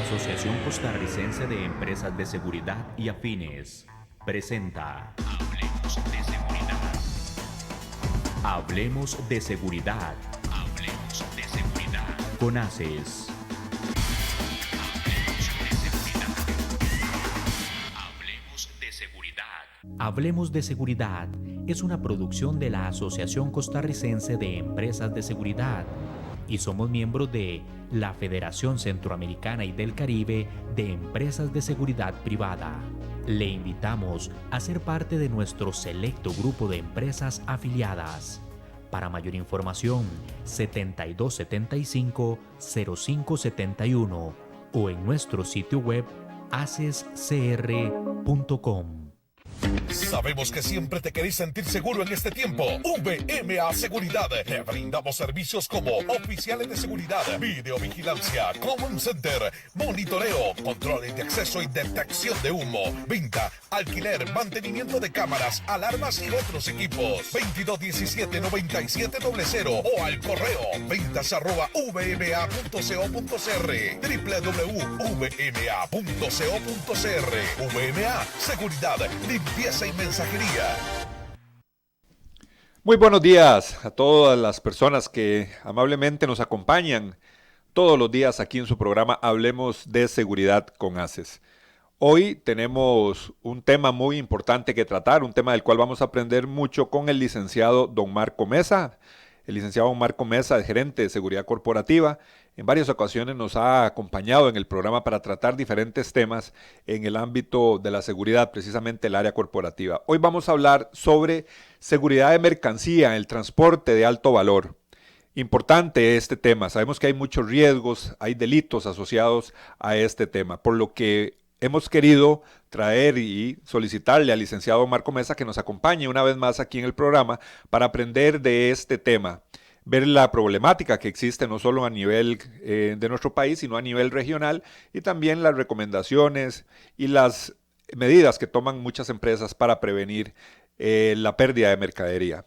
Asociación Costarricense de Empresas de Seguridad y Afines presenta Hablemos de Seguridad. Hablemos de Seguridad. Hablemos de Seguridad. Con ACES. Hablemos de Seguridad. Hablemos de Seguridad es una producción de la Asociación Costarricense de Empresas de Seguridad y somos miembros de la Federación Centroamericana y del Caribe de Empresas de Seguridad Privada. Le invitamos a ser parte de nuestro selecto grupo de empresas afiliadas. Para mayor información, 7275-0571 o en nuestro sitio web acescr.com. Sabemos que siempre te querés sentir seguro en este tiempo. VMA Seguridad. Te brindamos servicios como oficiales de seguridad, videovigilancia, command center, monitoreo, controles de acceso y detección de humo, venta, alquiler, mantenimiento de cámaras, alarmas y otros equipos. 2217-9700 o al correo ventas@vma.co.cr, www.vma.co.cr. VMA Seguridad, limpieza y mensajería. Muy buenos días a todas las personas que amablemente nos acompañan todos los días aquí en su programa Hablemos de Seguridad con ACES. Hoy tenemos un tema muy importante que tratar, un tema del cual vamos a aprender mucho con el licenciado don Marco Mesa. El licenciado don Marco Mesa es gerente de seguridad corporativa. En varias ocasiones nos ha acompañado en el programa para tratar diferentes temas en el ámbito de la seguridad, precisamente el área corporativa. Hoy vamos a hablar sobre seguridad de mercancía en el transporte de alto valor. Importante este tema. Sabemos que hay muchos riesgos, hay delitos asociados a este tema, por lo que hemos querido traer y solicitarle al licenciado Marco Mesa que nos acompañe una vez más aquí en el programa para aprender de este tema, ver la problemática que existe no solo a nivel de nuestro país, sino a nivel regional y también las recomendaciones y las medidas que toman muchas empresas para prevenir la pérdida de mercadería.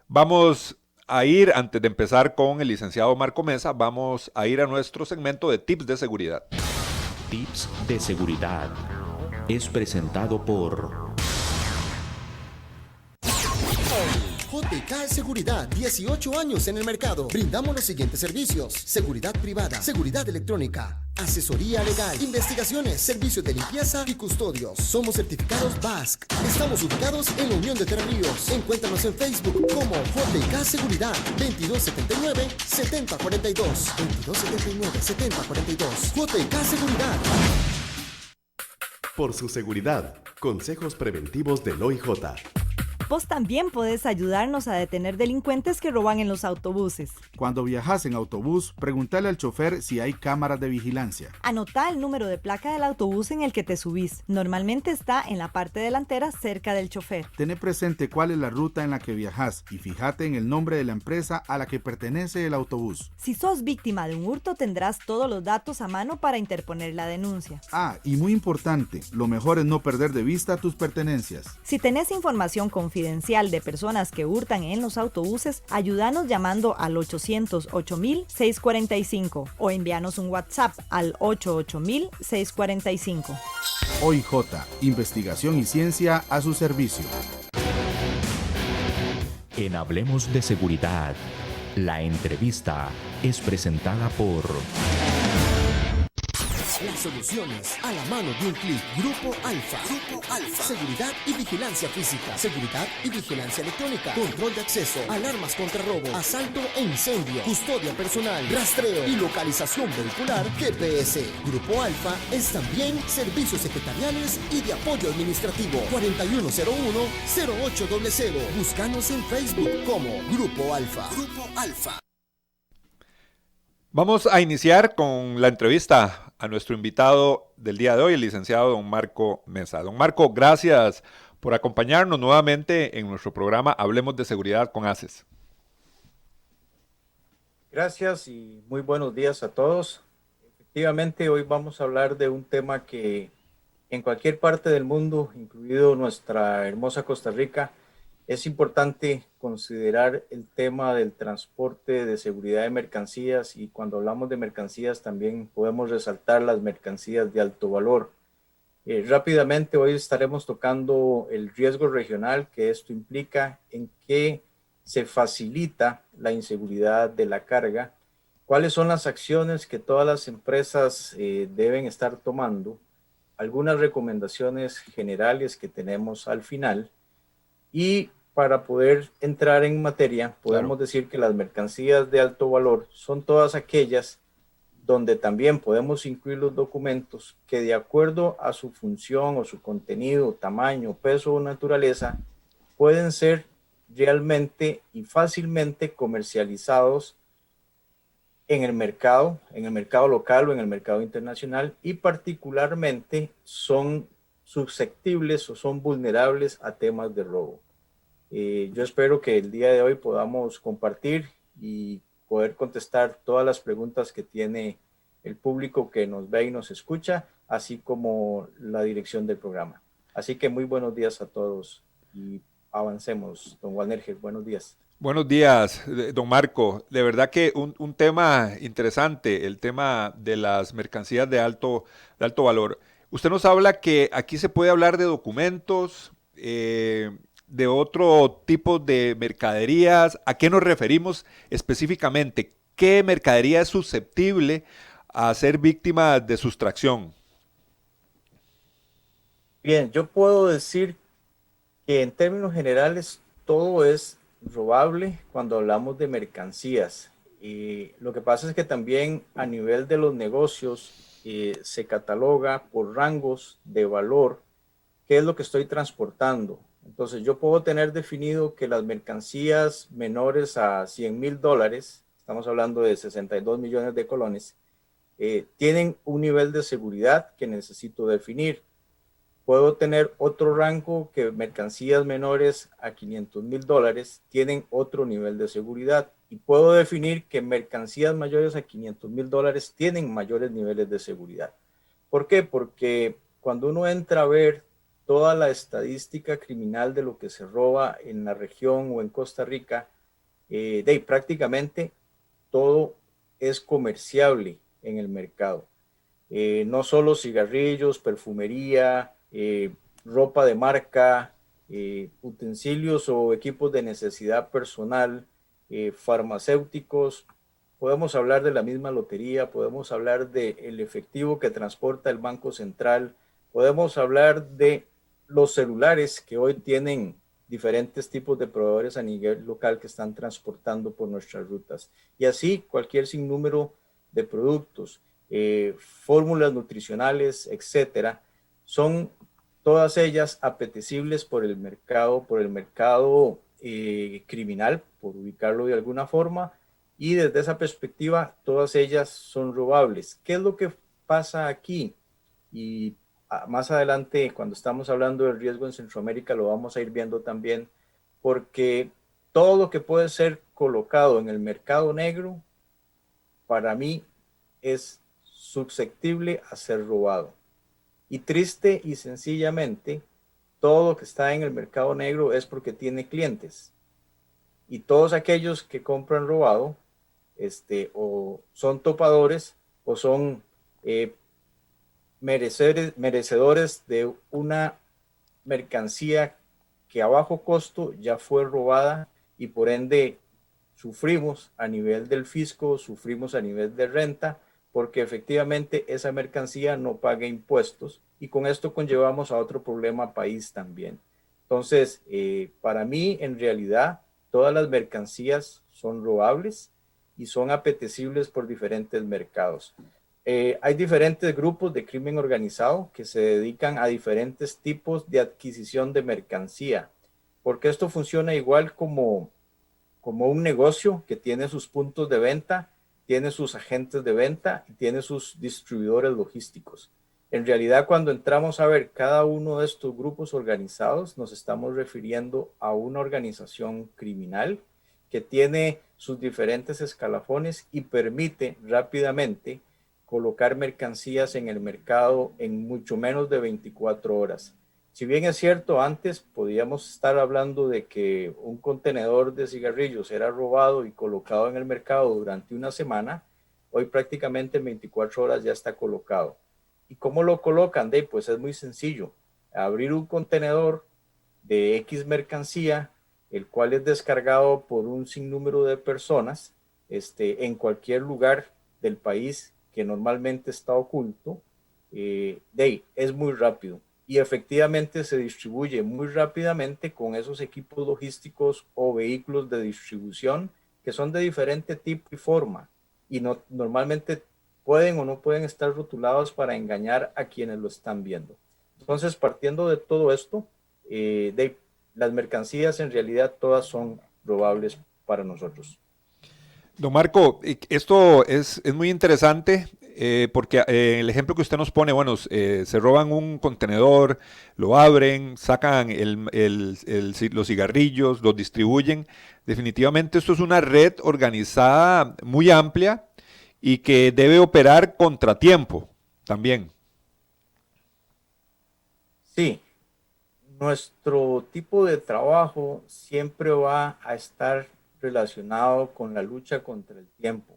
Vamos a ir, antes de empezar con el licenciado Marco Mesa, vamos a ir a nuestro segmento de tips de seguridad. Tips de Seguridad es presentado por JK Seguridad, 18 años en el mercado. Brindamos los siguientes servicios: seguridad privada, seguridad electrónica, asesoría legal, investigaciones, servicios de limpieza y custodios. Somos certificados BASC. Estamos ubicados en la Unión de Tres Ríos. Encuéntranos en Facebook como JK Seguridad, 2279-7042. 2279-7042. JK Seguridad. Por su seguridad, consejos preventivos del OIJ. Vos también podés ayudarnos a detener delincuentes que roban en los autobuses. Cuando viajas en autobús, preguntale al chofer si hay cámaras de vigilancia. Anotá el número de placa del autobús en el que te subís. Normalmente está en la parte delantera cerca del chofer. Tené presente cuál es la ruta en la que viajas y fíjate en el nombre de la empresa a la que pertenece el autobús. Si sos víctima de un hurto, tendrás todos los datos a mano para interponer la denuncia. Ah, y muy importante, lo mejor es no perder de vista tus pertenencias. Si tenés información confidencial de personas que hurtan en los autobuses, ayúdanos llamando al 800-8000-645 o envíanos un WhatsApp al 88000-645. OIJ, investigación y ciencia a su servicio. En Hablemos de Seguridad, la entrevista es presentada por Las soluciones a la mano de un clic. Grupo Alfa. Grupo Alfa. Seguridad y vigilancia física. Seguridad y vigilancia electrónica. Control de acceso. Alarmas contra robo. Asalto e incendio. Custodia personal. Rastreo y localización vehicular. GPS. Grupo Alfa es también servicios secretariales y de apoyo administrativo. 4101-0800. Búscanos en Facebook como Grupo Alfa. Grupo Alfa. Vamos a iniciar con la entrevista a nuestro invitado del día de hoy, el licenciado don Marco Mesa. Don Marco, gracias por acompañarnos nuevamente en nuestro programa Hablemos de Seguridad con ACES. Gracias y muy buenos días a todos. Efectivamente, hoy vamos a hablar de un tema que en cualquier parte del mundo, incluido nuestra hermosa Costa Rica, Es importante considerar el tema del transporte de seguridad de mercancías, y cuando hablamos de mercancías también podemos resaltar las mercancías de alto valor. Rápidamente hoy estaremos tocando el riesgo regional que esto implica, en qué se facilita la inseguridad de la carga, cuáles son las acciones que todas las empresas deben estar tomando, algunas recomendaciones generales que tenemos al final. Y para poder entrar en materia, podemos decir que las mercancías de alto valor son todas aquellas donde también podemos incluir los documentos que, de acuerdo a su función o su contenido, tamaño, peso o naturaleza, pueden ser realmente y fácilmente comercializados en el mercado local o en el mercado internacional, y particularmente son susceptibles o son vulnerables a temas de robo. Yo espero que el día de hoy podamos compartir y poder contestar todas las preguntas que tiene el público que nos ve y nos escucha, así como la dirección del programa. Así que muy buenos días a todos y avancemos. Don Walnerger, buenos días. Buenos días, don Marco. De verdad que un tema interesante, el tema de las mercancías de alto valor. Usted nos habla que aquí se puede hablar de documentos, de otro tipo de mercaderías. ¿A qué nos referimos específicamente? ¿Qué mercadería es susceptible a ser víctima de sustracción? Bien, yo puedo decir que en términos generales todo es robable cuando hablamos de mercancías. Y lo que pasa es que también a nivel de los negocios se cataloga por rangos de valor qué es lo que estoy transportando. Entonces yo puedo tener definido que las mercancías menores a $100,000, estamos hablando de 62 millones de colones, tienen un nivel de seguridad que necesito definir. Puedo tener otro rango que mercancías menores a $500,000 tienen otro nivel de seguridad, y puedo definir que mercancías mayores a $500,000 tienen mayores niveles de seguridad. ¿Por qué? Porque cuando uno entra a ver toda la estadística criminal de lo que se roba en la región o en Costa Rica, prácticamente todo es comerciable en el mercado. No solo cigarrillos, perfumería, ropa de marca, utensilios o equipos de necesidad personal, farmacéuticos. Podemos hablar de la misma lotería, podemos hablar del efectivo que transporta el Banco Central, podemos hablar de los celulares que hoy tienen diferentes tipos de proveedores a nivel local que están transportando por nuestras rutas. Y así cualquier sinnúmero de productos, fórmulas nutricionales, etcétera, son todas ellas apetecibles por el mercado criminal, por ubicarlo de alguna forma, y desde esa perspectiva todas ellas son robables. ¿Qué es lo que pasa aquí? Y más adelante, cuando estamos hablando del riesgo en Centroamérica, lo vamos a ir viendo también, porque todo lo que puede ser colocado en el mercado negro, para mí, es susceptible a ser robado. Y triste y sencillamente, todo lo que está en el mercado negro es porque tiene clientes. Y todos aquellos que compran robado, o son topadores o son merecedores de una mercancía que a bajo costo ya fue robada, y por ende sufrimos a nivel del fisco, sufrimos a nivel de renta, porque efectivamente esa mercancía no paga impuestos, y con esto conllevamos a otro problema país también. Entonces, para mí, en realidad, todas las mercancías son robables y son apetecibles por diferentes mercados. Hay diferentes grupos de crimen organizado que se dedican a diferentes tipos de adquisición de mercancía, porque esto funciona igual como un negocio que tiene sus puntos de venta, tiene sus agentes de venta y tiene sus distribuidores logísticos. En realidad, cuando entramos a ver cada uno de estos grupos organizados, nos estamos refiriendo a una organización criminal que tiene sus diferentes escalafones y permite rápidamente colocar mercancías en el mercado en mucho menos de 24 horas. Si bien es cierto, antes podíamos estar hablando de que un contenedor de cigarrillos era robado y colocado en el mercado durante una semana, hoy prácticamente en 24 horas ya está colocado. ¿Y cómo lo colocan? Pues es muy sencillo. Abrir un contenedor de X mercancía, el cual es descargado por un sinnúmero de personas en cualquier lugar del país que normalmente está oculto, es muy rápido y efectivamente se distribuye muy rápidamente con esos equipos logísticos o vehículos de distribución que son de diferente tipo y forma y no, normalmente pueden o no pueden estar rotulados para engañar a quienes lo están viendo. Entonces, partiendo de todo esto, las mercancías en realidad todas son robables para nosotros. Don Marco, esto es muy interesante porque el ejemplo que usted nos pone, bueno, se roban un contenedor, lo abren, sacan los cigarrillos, los distribuyen. Definitivamente esto es una red organizada muy amplia y que debe operar contratiempo también. Sí, nuestro tipo de trabajo siempre va a estar relacionado con la lucha contra el tiempo.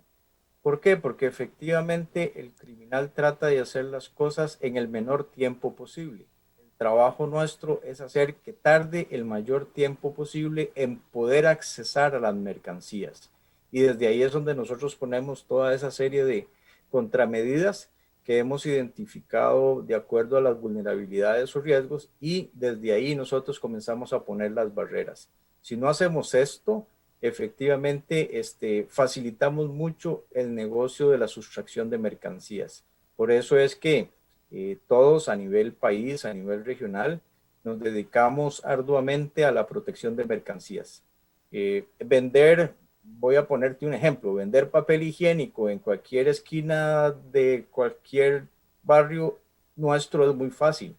¿Por qué? Porque efectivamente el criminal trata de hacer las cosas en el menor tiempo posible. El trabajo nuestro es hacer que tarde el mayor tiempo posible en poder accesar a las mercancías. Y desde ahí es donde nosotros ponemos toda esa serie de contramedidas que hemos identificado de acuerdo a las vulnerabilidades o riesgos y desde ahí nosotros comenzamos a poner las barreras. Si no hacemos esto, efectivamente facilitamos mucho el negocio de la sustracción de mercancías. Por eso es que todos a nivel país, a nivel regional, nos dedicamos arduamente a la protección de mercancías. Vender, voy a ponerte un ejemplo, vender papel higiénico en cualquier esquina de cualquier barrio nuestro es muy fácil,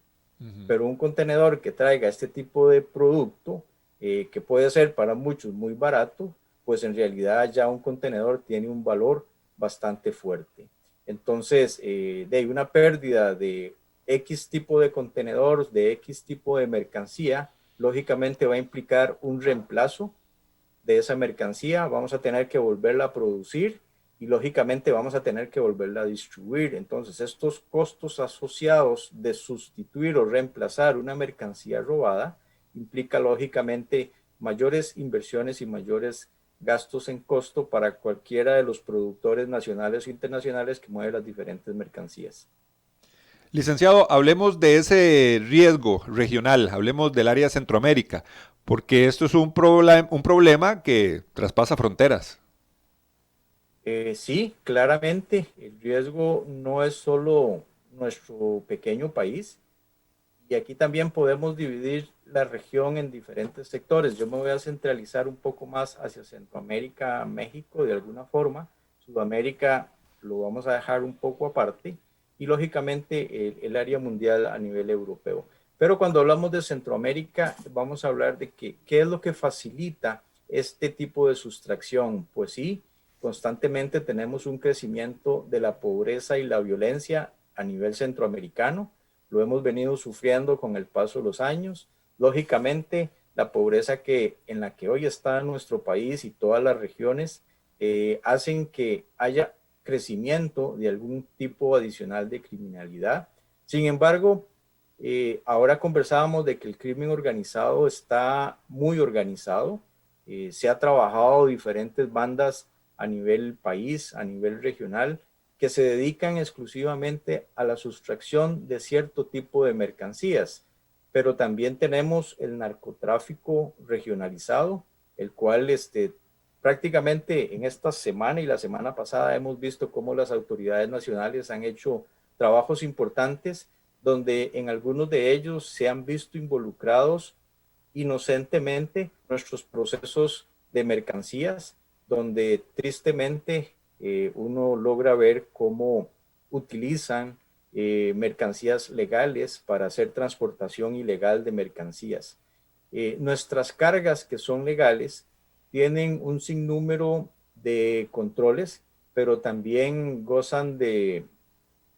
pero un contenedor que traiga este tipo de producto, que puede ser para muchos muy barato, pues en realidad ya un contenedor tiene un valor bastante fuerte. Entonces, de una pérdida de X tipo de contenedor, de X tipo de mercancía, lógicamente va a implicar un reemplazo de esa mercancía, vamos a tener que volverla a producir y lógicamente vamos a tener que volverla a distribuir. Entonces, estos costos asociados de sustituir o reemplazar una mercancía robada implica lógicamente mayores inversiones y mayores gastos en costo para cualquiera de los productores nacionales o internacionales que mueven las diferentes mercancías. Licenciado, hablemos de ese riesgo regional, hablemos del área de Centroamérica, porque esto es un problema que traspasa fronteras. Sí, claramente, el riesgo no es solo nuestro pequeño país, y aquí también podemos dividir la región en diferentes sectores. Yo me voy a centralizar un poco más hacia Centroamérica, México, de alguna forma. Sudamérica lo vamos a dejar un poco aparte y lógicamente el área mundial a nivel europeo. Pero cuando hablamos de Centroamérica, vamos a hablar de qué es lo que facilita este tipo de sustracción. Pues sí, constantemente tenemos un crecimiento de la pobreza y la violencia a nivel centroamericano. Lo hemos venido sufriendo con el paso de los años. Lógicamente, la pobreza en la que hoy está nuestro país y todas las regiones hacen que haya crecimiento de algún tipo adicional de criminalidad. Sin embargo, ahora conversábamos de que el crimen organizado está muy organizado. Se ha trabajado diferentes bandas a nivel país, a nivel regional, que se dedican exclusivamente a la sustracción de cierto tipo de mercancías. Pero también tenemos el narcotráfico regionalizado, el cual prácticamente en esta semana y la semana pasada hemos visto cómo las autoridades nacionales han hecho trabajos importantes donde en algunos de ellos se han visto involucrados inocentemente nuestros procesos de mercancías, donde tristemente uno logra ver cómo utilizan mercancías legales para hacer transportación ilegal de mercancías. Nuestras cargas que son legales tienen un sinnúmero de controles, pero también gozan de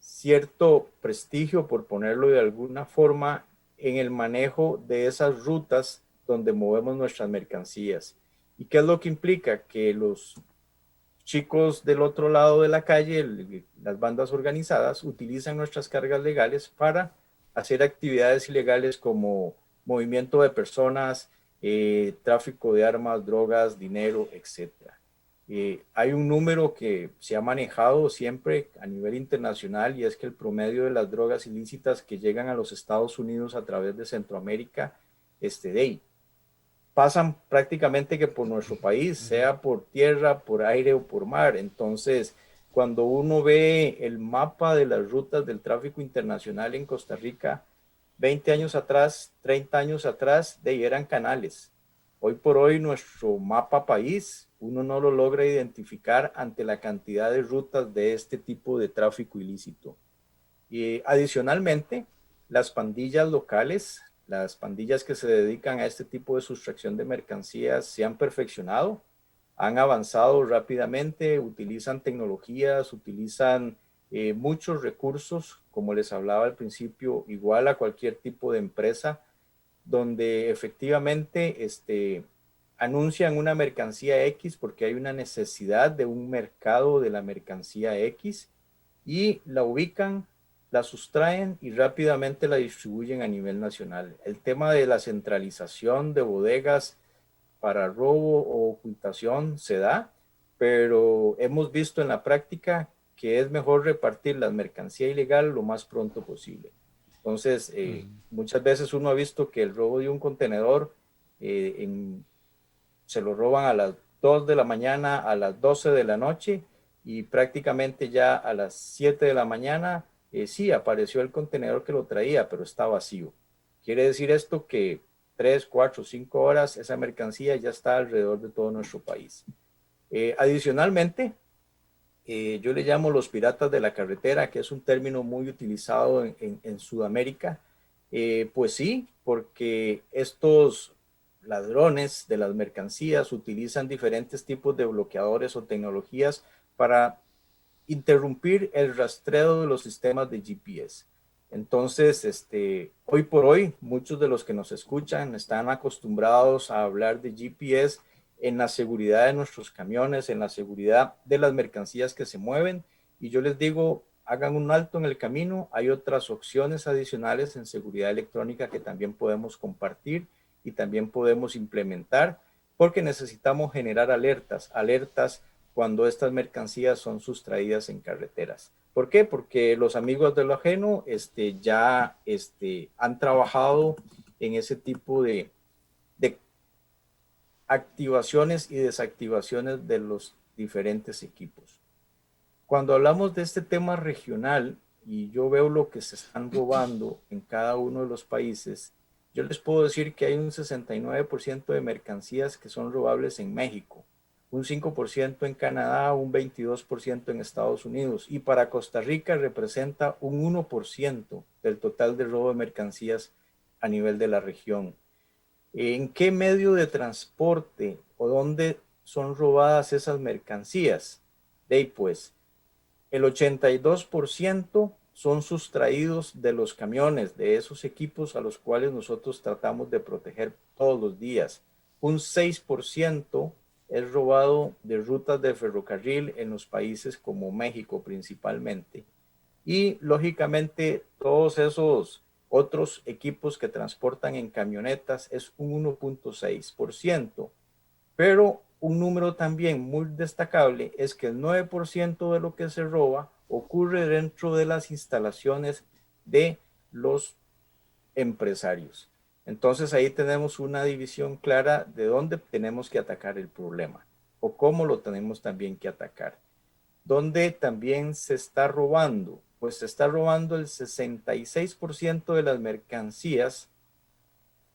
cierto prestigio, por ponerlo de alguna forma, en el manejo de esas rutas donde movemos nuestras mercancías. ¿Y qué es lo que implica? Que los chicos del otro lado de la calle, las bandas organizadas, utilizan nuestras cargas legales para hacer actividades ilegales como movimiento de personas, tráfico de armas, drogas, dinero, etc. Hay un número que se ha manejado siempre a nivel internacional y es que el promedio de las drogas ilícitas que llegan a los Estados Unidos a través de Centroamérica, pasan prácticamente que por nuestro país, sea por tierra, por aire o por mar. Entonces, cuando uno ve el mapa de las rutas del tráfico internacional en Costa Rica, 20 años atrás, 30 años atrás, eran canales. Hoy por hoy nuestro mapa país, uno no lo logra identificar ante la cantidad de rutas de este tipo de tráfico ilícito. Y adicionalmente, las pandillas locales, las pandillas que se dedican a este tipo de sustracción de mercancías se han perfeccionado, han avanzado rápidamente, utilizan tecnologías, utilizan muchos recursos, como les hablaba al principio, igual a cualquier tipo de empresa, donde efectivamente anuncian una mercancía X porque hay una necesidad de un mercado de la mercancía X y la ubican, la sustraen y rápidamente la distribuyen a nivel nacional. El tema de la centralización de bodegas para robo o ocultación se da, pero hemos visto en la práctica que es mejor repartir la mercancía ilegal lo más pronto posible. Entonces, muchas veces uno ha visto que el robo de un contenedor se lo roban a las 2 de la mañana, a las 12 de la noche y prácticamente ya a las 7 de la mañana, sí, apareció el contenedor que lo traía, pero está vacío. Quiere decir esto que 3, 4, 5 horas esa mercancía ya está alrededor de todo nuestro país. Adicionalmente, yo le llamo los piratas de la carretera, que es un término muy utilizado en Sudamérica. Pues sí, porque estos ladrones de las mercancías utilizan diferentes tipos de bloqueadores o tecnologías para interrumpir el rastreo de los sistemas de GPS. Entonces, hoy por hoy, muchos de los que nos escuchan están acostumbrados a hablar de GPS en la seguridad de nuestros camiones, en la seguridad de las mercancías que se mueven. Y yo les digo, hagan un alto en el camino. Hay otras opciones adicionales en seguridad electrónica que también podemos compartir y también podemos implementar, porque necesitamos generar alertas cuando estas mercancías son sustraídas en carreteras. ¿Por qué? Porque los amigos de lo ajeno ya han trabajado en ese tipo de activaciones y desactivaciones de los diferentes equipos. Cuando hablamos de este tema regional y yo veo lo que se están robando en cada uno de los países, yo les puedo decir que hay un 69% de mercancías que son robables en México, un 5% en Canadá, un 22% en Estados Unidos, y para Costa Rica representa un 1% del total de robo de mercancías a nivel de la región. ¿En qué medio de transporte o dónde son robadas esas mercancías? Pues el 82% son sustraídos de los camiones, de esos equipos a los cuales nosotros tratamos de proteger todos los días. Un 6% es robado de rutas de ferrocarril en los países como México principalmente. Y lógicamente todos esos otros equipos que transportan en camionetas es un 1.6%. Pero un número también muy destacable es que el 9% de lo que se roba ocurre dentro de las instalaciones de los empresarios. Entonces ahí tenemos una división clara de dónde tenemos que atacar el problema o cómo lo tenemos también que atacar. ¿Dónde también se está robando? Pues se está robando el 66% de las mercancías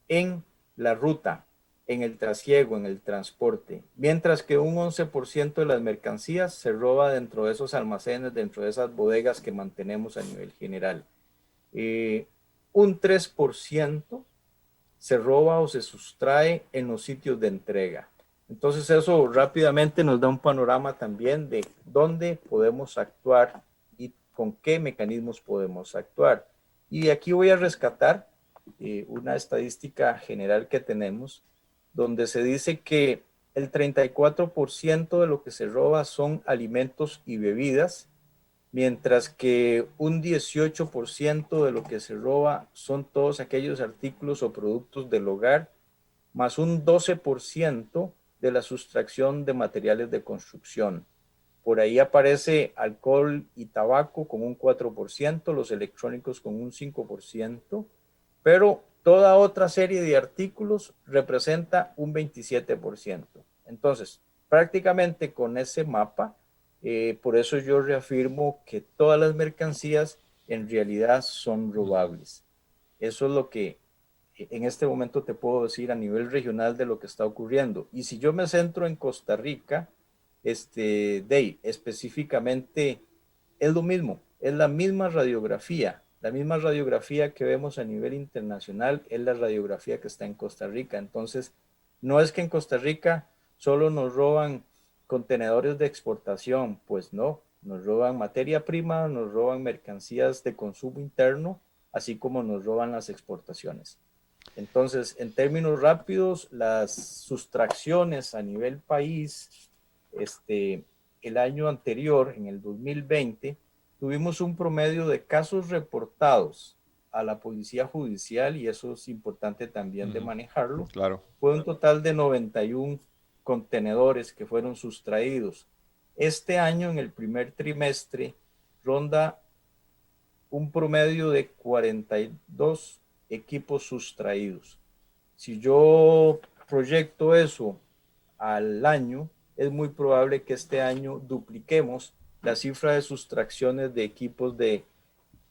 en la ruta, en el trasiego, en el transporte, mientras que un 11% de las mercancías se roba dentro de esos almacenes, dentro de esas bodegas que mantenemos a nivel general. Un 3% se roba o se sustrae en los sitios de entrega. Entonces eso rápidamente nos da un panorama también de dónde podemos actuar y con qué mecanismos podemos actuar. Y aquí voy a rescatar una estadística general que tenemos, donde se dice que el 34% de lo que se roba son alimentos y bebidas, mientras que un 18% de lo que se roba son todos aquellos artículos o productos del hogar, más un 12% de la sustracción de materiales de construcción. Por ahí aparece alcohol y tabaco con un 4%, los electrónicos con un 5%, pero toda otra serie de artículos representa un 27%. Entonces, prácticamente con ese mapa, por eso yo reafirmo que todas las mercancías en realidad son robables. Eso es lo que en este momento te puedo decir a nivel regional de lo que está ocurriendo. Y si yo me centro en Costa Rica, específicamente es lo mismo, es la misma radiografía. La misma radiografía que vemos a nivel internacional es la radiografía que está en Costa Rica. Entonces, no es que en Costa Rica solo nos roban contenedores de exportación, pues no, nos roban materia prima, nos roban mercancías de consumo interno, así como nos roban las exportaciones. Entonces, en términos rápidos, las sustracciones a nivel país, el año anterior, en el 2020, tuvimos un promedio de casos reportados a la policía judicial, y eso es importante también de manejarlo. Claro. Fue un total de 91 contenedores que fueron sustraídos. Este año, en el primer trimestre, ronda un promedio de 42 equipos sustraídos. Si yo proyecto eso al año, es muy probable que este año dupliquemos la cifra de sustracciones de equipos de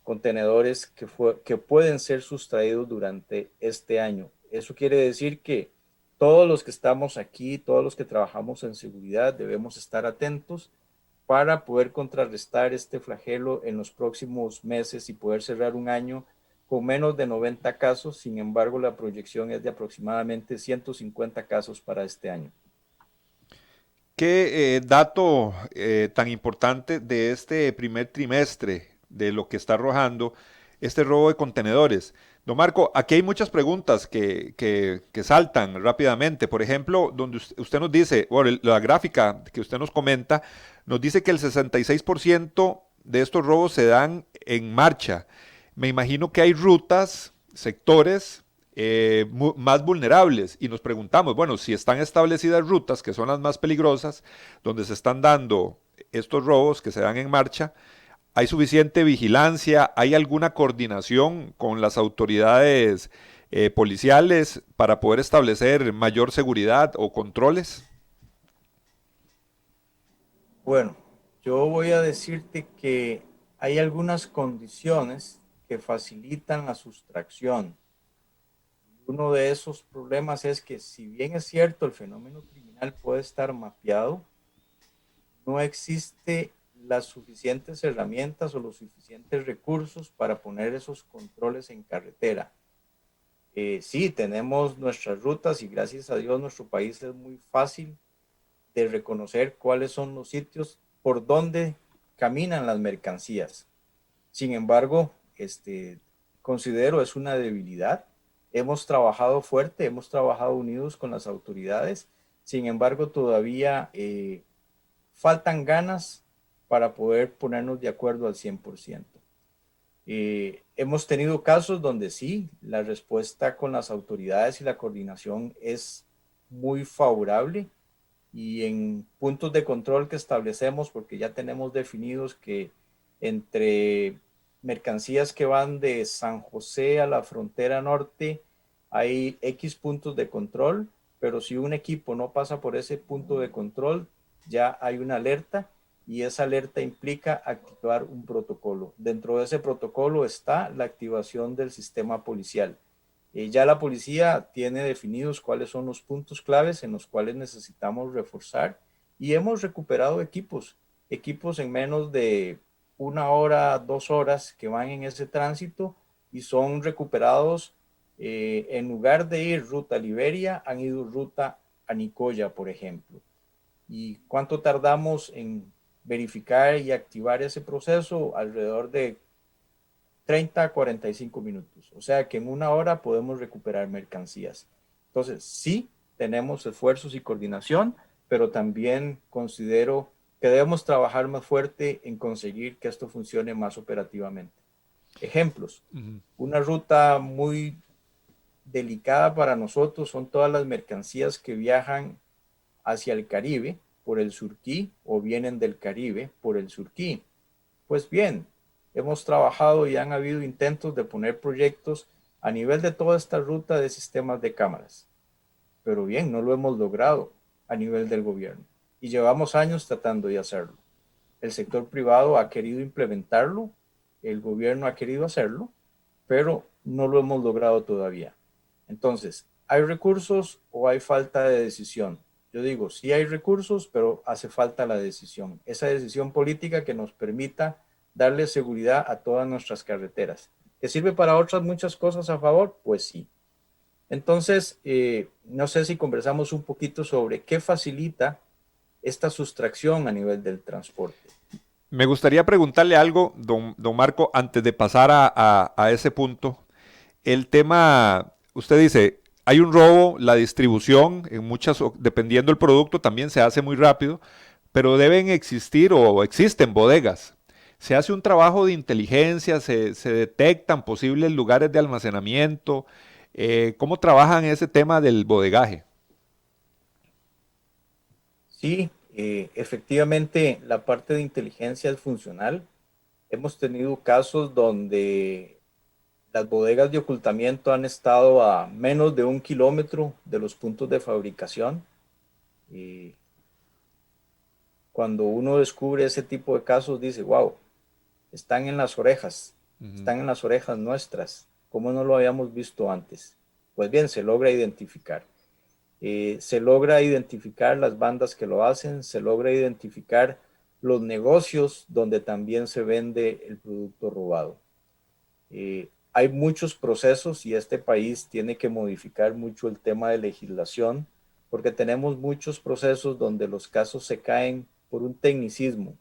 contenedores que pueden ser sustraídos durante este año. Eso quiere decir que todos los que estamos aquí, todos los que trabajamos en seguridad, debemos estar atentos para poder contrarrestar este flagelo en los próximos meses y poder cerrar un año con menos de 90 casos. Sin embargo, la proyección es de aproximadamente 150 casos para este año. ¿Qué dato tan importante de este primer trimestre de lo que está arrojando este robo de contenedores? Don Marco, aquí hay muchas preguntas que saltan rápidamente. Por ejemplo, donde usted nos dice, bueno, la gráfica que usted nos comenta, nos dice que el 66% de estos robos se dan en marcha. Me imagino que hay rutas, sectores más vulnerables, y nos preguntamos, bueno, si están establecidas rutas que son las más peligrosas, donde se están dando estos robos que se dan en marcha, ¿hay suficiente vigilancia? ¿Hay alguna coordinación con las autoridades policiales para poder establecer mayor seguridad o controles? Bueno, yo voy a decirte que hay algunas condiciones que facilitan la sustracción. Uno de esos problemas es que, si bien es cierto, el fenómeno criminal puede estar mapeado, no existe las suficientes herramientas o los suficientes recursos para poner esos controles en carretera. Sí, tenemos nuestras rutas y gracias a Dios nuestro país es muy fácil de reconocer cuáles son los sitios por donde caminan las mercancías. Sin embargo, considero es una debilidad. Hemos trabajado fuerte, hemos trabajado unidos con las autoridades. Sin embargo, todavía faltan ganas para poder ponernos de acuerdo al 100%. Hemos tenido casos donde sí, la respuesta con las autoridades y la coordinación es muy favorable, y en puntos de control que establecemos, porque ya tenemos definidos que entre mercancías que van de San José a la frontera norte hay X puntos de control, pero si un equipo no pasa por ese punto de control, ya hay una alerta, y esa alerta implica activar un protocolo. Dentro de ese protocolo está la activación del sistema policial. Ya la policía tiene definidos cuáles son los puntos claves en los cuales necesitamos reforzar, y hemos recuperado equipos en menos de 1 hora, 2 horas que van en ese tránsito, y son recuperados en lugar de ir ruta Liberia, han ido ruta a Nicoya, por ejemplo. ¿Y cuánto tardamos en verificar y activar ese proceso? Alrededor de 30 a 45 minutos. O sea que en una hora podemos recuperar mercancías. Entonces, sí, tenemos esfuerzos y coordinación, pero también considero que debemos trabajar más fuerte en conseguir que esto funcione más operativamente. Ejemplos. Una ruta muy delicada para nosotros son todas las mercancías que viajan hacia el Caribe por el Surquí o vienen del Caribe por el Surquí. Pues bien, hemos trabajado y han habido intentos de poner proyectos a nivel de toda esta ruta de sistemas de cámaras. Pero bien, no lo hemos logrado a nivel del gobierno y llevamos años tratando de hacerlo. El sector privado ha querido implementarlo, el gobierno ha querido hacerlo, pero no lo hemos logrado todavía. Entonces, ¿hay recursos o hay falta de decisión? Yo digo, sí hay recursos, pero hace falta la decisión. Esa decisión política que nos permita darle seguridad a todas nuestras carreteras. ¿Que sirve para otras muchas cosas a favor? Pues sí. Entonces, no sé si conversamos un poquito sobre qué facilita esta sustracción a nivel del transporte. Me gustaría preguntarle algo, don Marco, antes de pasar a ese punto. El tema, usted dice, hay un robo, la distribución, dependiendo del producto, también se hace muy rápido, pero deben existir o existen bodegas. Se hace un trabajo de inteligencia, se detectan posibles lugares de almacenamiento. ¿Cómo trabajan ese tema del bodegaje? Sí, efectivamente la parte de inteligencia es funcional. Hemos tenido casos donde las bodegas de ocultamiento han estado a menos de 1 kilómetro de los puntos de fabricación. Y cuando uno descubre ese tipo de casos, dice, wow, están en las orejas, están en las orejas nuestras. ¿Cómo no lo habíamos visto antes? Pues bien, se logra identificar. Se logra identificar las bandas que lo hacen, se logra identificar los negocios donde también se vende el producto robado. Hay muchos procesos y este país tiene que modificar mucho el tema de legislación porque tenemos muchos procesos donde los casos se caen por un tecnicismo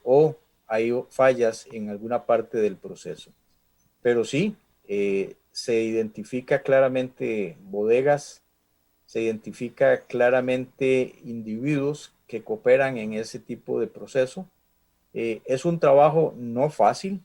o hay fallas en alguna parte del proceso. Pero sí, se identifica claramente bodegas, se identifica claramente individuos que cooperan en ese tipo de proceso. Es un trabajo no fácil.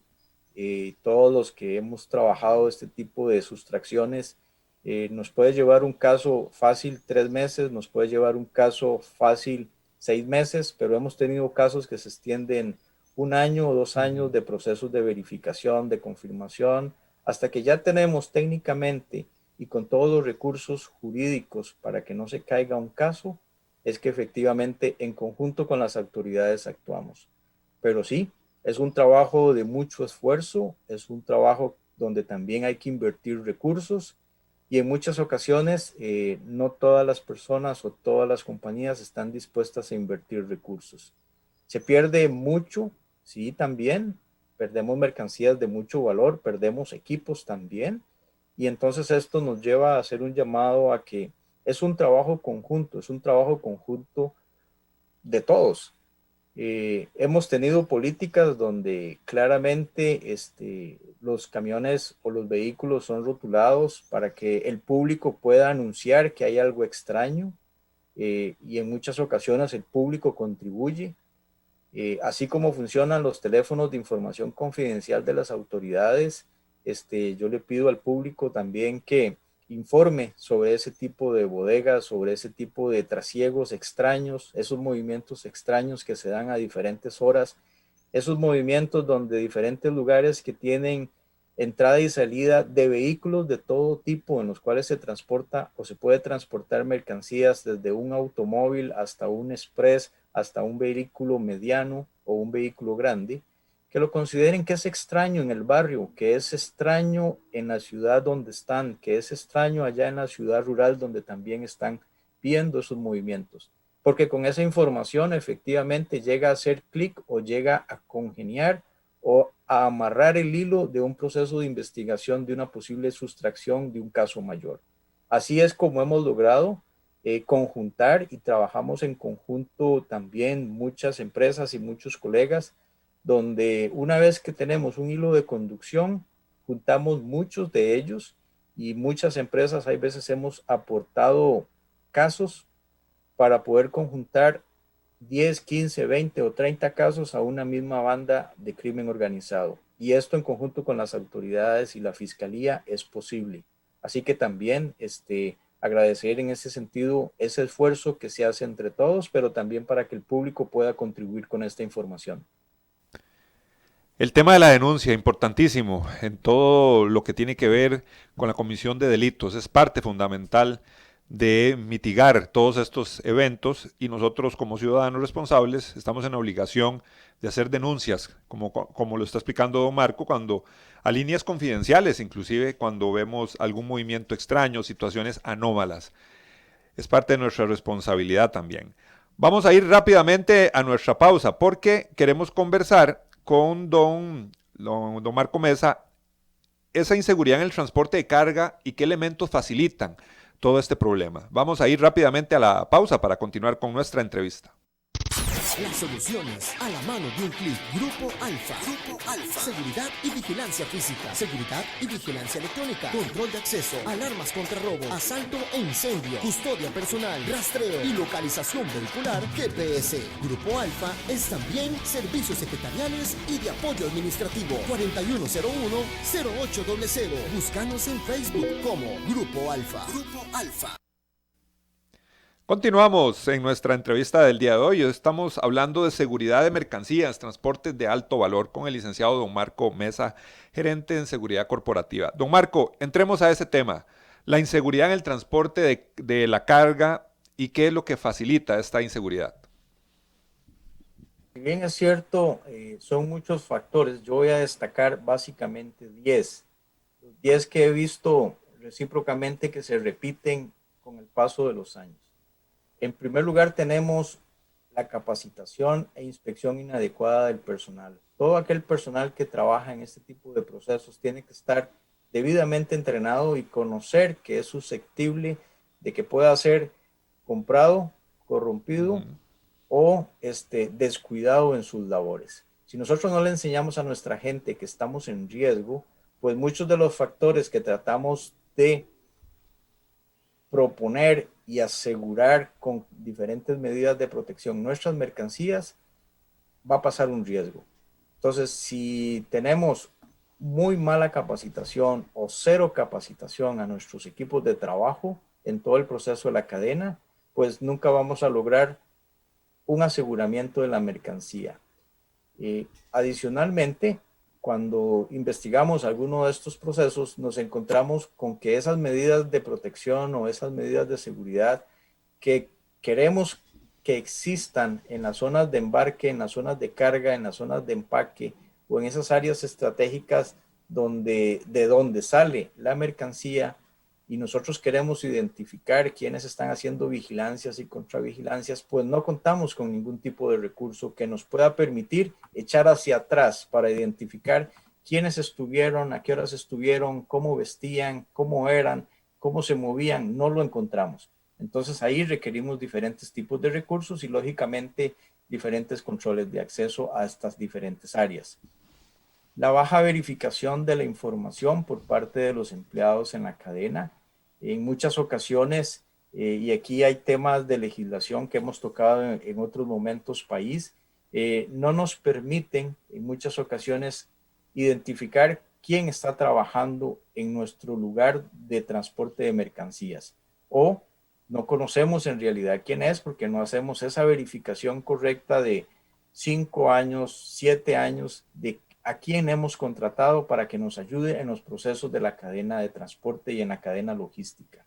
Todos los que hemos trabajado este tipo de sustracciones, nos puede llevar un caso fácil 3 meses, nos puede llevar un caso fácil 6 meses, pero hemos tenido casos que se extienden 1 año o 2 años de procesos de verificación, de confirmación, hasta que ya tenemos técnicamente y con todos los recursos jurídicos para que no se caiga un caso, es que efectivamente en conjunto con las autoridades actuamos. Pero sí, es un trabajo de mucho esfuerzo, es un trabajo donde también hay que invertir recursos y en muchas ocasiones no todas las personas o todas las compañías están dispuestas a invertir recursos. Se pierde mucho, sí, también, perdemos mercancías de mucho valor, perdemos equipos también, y entonces esto nos lleva a hacer un llamado a que es un trabajo conjunto de todos. Hemos tenido políticas donde claramente los camiones o los vehículos son rotulados para que el público pueda anunciar que hay algo extraño y en muchas ocasiones el público contribuye. Así como funcionan los teléfonos de información confidencial de las autoridades, yo le pido al público también que informe sobre ese tipo de bodegas, sobre ese tipo de trasiegos extraños, esos movimientos extraños que se dan a diferentes horas, esos movimientos donde diferentes lugares que tienen entrada y salida de vehículos de todo tipo en los cuales se transporta o se puede transportar mercancías desde un automóvil hasta un express, hasta un vehículo mediano o un vehículo grande, que lo consideren que es extraño en el barrio, que es extraño en la ciudad donde están, que es extraño allá en la ciudad rural donde también están viendo esos movimientos. Porque con esa información efectivamente llega a hacer clic o llega a congeniar o a amarrar el hilo de un proceso de investigación de una posible sustracción de un caso mayor. Así es como hemos logrado conjuntar y trabajamos en conjunto también muchas empresas y muchos colegas donde una vez que tenemos un hilo de conducción, juntamos muchos de ellos y muchas empresas, hay veces hemos aportado casos para poder conjuntar 10, 15, 20 o 30 casos a una misma banda de crimen organizado. Y esto en conjunto con las autoridades y la fiscalía es posible. Así que también agradecer en ese sentido ese esfuerzo que se hace entre todos, pero también para que el público pueda contribuir con esta información. El tema de la denuncia, importantísimo en todo lo que tiene que ver con la comisión de delitos, es parte fundamental de mitigar todos estos eventos y nosotros como ciudadanos responsables estamos en obligación de hacer denuncias, como lo está explicando don Marco, cuando a líneas confidenciales, inclusive cuando vemos algún movimiento extraño, situaciones anómalas. Es parte de nuestra responsabilidad también. Vamos a ir rápidamente a nuestra pausa porque queremos conversar con don Marco Mesa esa inseguridad en el transporte de carga y qué elementos facilitan todo este problema. Vamos a ir rápidamente a la pausa para continuar con nuestra entrevista. Las soluciones a la mano de un clic. Grupo Alfa. Grupo Alfa. Seguridad y vigilancia física. Seguridad y vigilancia electrónica. Control de acceso. Alarmas contra robo. Asalto e incendio. Custodia personal. Rastreo y localización vehicular. GPS. Grupo Alfa es también servicios secretariales y de apoyo administrativo. 4101-0800. Búscanos en Facebook como Grupo Alfa. Grupo Alfa. Continuamos en nuestra entrevista del día de hoy. Estamos hablando de seguridad de mercancías, transportes de alto valor con el licenciado don Marco Mesa, gerente en seguridad corporativa. Don Marco, entremos a ese tema, la inseguridad en el transporte de la carga y qué es lo que facilita esta inseguridad. Si bien es cierto, son muchos factores. Yo voy a destacar básicamente 10. Los 10 que he visto recíprocamente que se repiten con el paso de los años. En primer lugar, tenemos la capacitación e inspección inadecuada del personal. Todo aquel personal que trabaja en este tipo de procesos tiene que estar debidamente entrenado y conocer que es susceptible de que pueda ser comprado, corrompido o descuidado en sus labores. Si nosotros no le enseñamos a nuestra gente que estamos en riesgo, pues muchos de los factores que tratamos de proponer y asegurar con diferentes medidas de protección nuestras mercancías, va a pasar un riesgo. Entonces, si tenemos muy mala capacitación o cero capacitación a nuestros equipos de trabajo en todo el proceso de la cadena, pues nunca vamos a lograr un aseguramiento de la mercancía. Adicionalmente, cuando investigamos alguno de estos procesos, nos encontramos con que esas medidas de protección o esas medidas de seguridad que queremos que existan en las zonas de embarque, en las zonas de carga, en las zonas de empaque o en esas áreas estratégicas de donde sale la mercancía, y nosotros queremos identificar quiénes están haciendo vigilancias y contravigilancias, pues no contamos con ningún tipo de recurso que nos pueda permitir echar hacia atrás para identificar quiénes estuvieron, a qué horas estuvieron, cómo vestían, cómo eran, cómo se movían. No lo encontramos. Entonces ahí requerimos diferentes tipos de recursos y lógicamente diferentes controles de acceso a estas diferentes áreas. La baja verificación de la información por parte de los empleados en la cadena. En muchas ocasiones, y aquí hay temas de legislación que hemos tocado en otros momentos país, no nos permiten en muchas ocasiones identificar quién está trabajando en nuestro lugar de transporte de mercancías. O no conocemos en realidad quién es porque no hacemos esa verificación correcta de 5 años, 7 años de a quién hemos contratado para que nos ayude en los procesos de la cadena de transporte y en la cadena logística.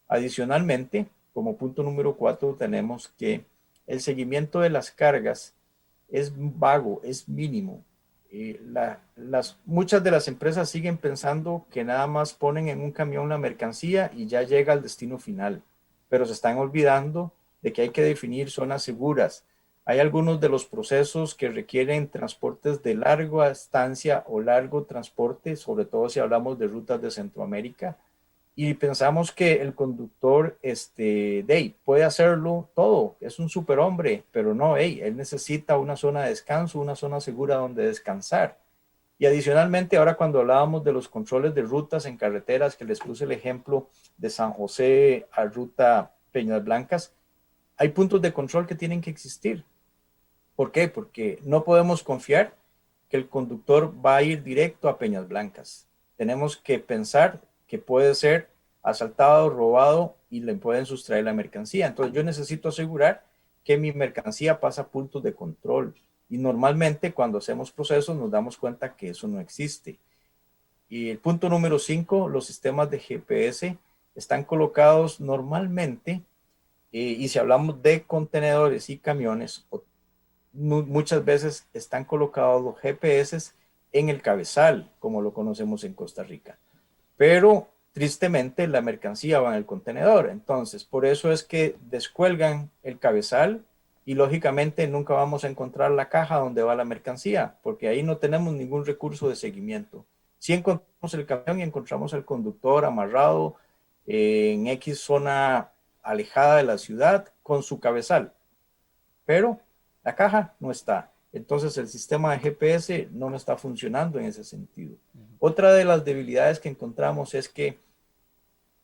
Adicionalmente, como punto número 4, tenemos que el seguimiento de las cargas es vago, es mínimo. Muchas de las empresas siguen pensando que nada más ponen en un camión la mercancía y ya llega al destino final, pero se están olvidando de que hay que definir zonas seguras. Hay algunos de los procesos que requieren transportes de larga estancia o largo transporte, sobre todo si hablamos de rutas de Centroamérica, y pensamos que el conductor puede hacerlo todo, es un superhombre, pero no, él necesita una zona de descanso, una zona segura donde descansar. Y adicionalmente, ahora cuando hablábamos de los controles de rutas en carreteras, que les puse el ejemplo de San José a ruta Peñas Blancas, hay puntos de control que tienen que existir. ¿Por qué? Porque no podemos confiar que el conductor va a ir directo a Peñas Blancas. Tenemos que pensar que puede ser asaltado, robado y le pueden sustraer la mercancía. Entonces yo necesito asegurar que mi mercancía pasa puntos de control. Y normalmente cuando hacemos procesos nos damos cuenta que eso no existe. Y el punto número 5, los sistemas de GPS están colocados normalmente, y si hablamos de contenedores y camiones, muchas veces están colocados los GPS en el cabezal, como lo conocemos en Costa Rica. Pero tristemente la mercancía va en el contenedor. Entonces, por eso es que descuelgan el cabezal y lógicamente nunca vamos a encontrar la caja donde va la mercancía, porque ahí no tenemos ningún recurso de seguimiento. Si encontramos el camión y encontramos al conductor amarrado en X zona alejada de la ciudad con su cabezal, pero la caja no está. Entonces el sistema de GPS no me está funcionando en ese sentido. Otra de las debilidades que encontramos es que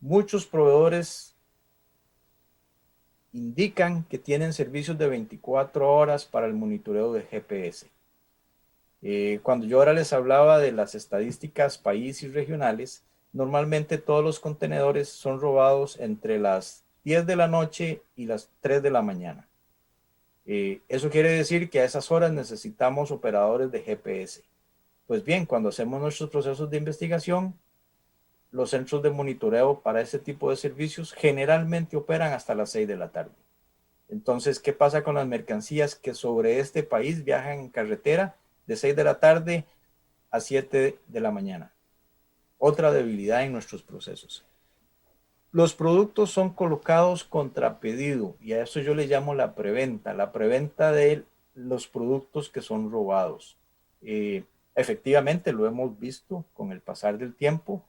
muchos proveedores indican que tienen servicios de 24 horas para el monitoreo de GPS. Cuando yo ahora les hablaba de las estadísticas país y regionales, normalmente todos los contenedores son robados entre las 10 de la noche y las 3 de la mañana. Eso quiere decir que a esas horas necesitamos operadores de GPS. Pues bien, cuando hacemos nuestros procesos de investigación, los centros de monitoreo para este tipo de servicios generalmente operan hasta las 6 de la tarde. Entonces, ¿qué pasa con las mercancías que sobre este país viajan en carretera de 6 de la tarde a 7 de la mañana? Otra debilidad en nuestros procesos. Los productos son colocados contra pedido y a eso yo le llamo la preventa de los productos que son robados. Efectivamente, lo hemos visto con el pasar del tiempo.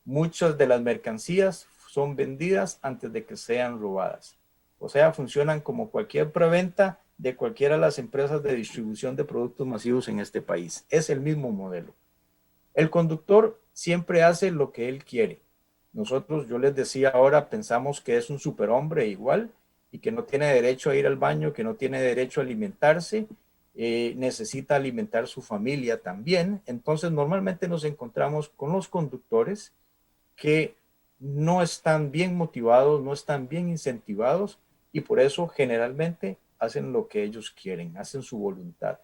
Muchas de las mercancías son vendidas antes de que sean robadas. O sea, funcionan como cualquier preventa de cualquiera de las empresas de distribución de productos masivos en este país. Es el mismo modelo. El conductor siempre hace lo que él quiere. Nosotros, yo les decía ahora, pensamos que es un superhombre igual y que no tiene derecho a ir al baño, que no tiene derecho a alimentarse, necesita alimentar su familia también. Entonces, normalmente nos encontramos con los conductores que no están bien motivados, no están bien incentivados y por eso generalmente hacen lo que ellos quieren, hacen su voluntad.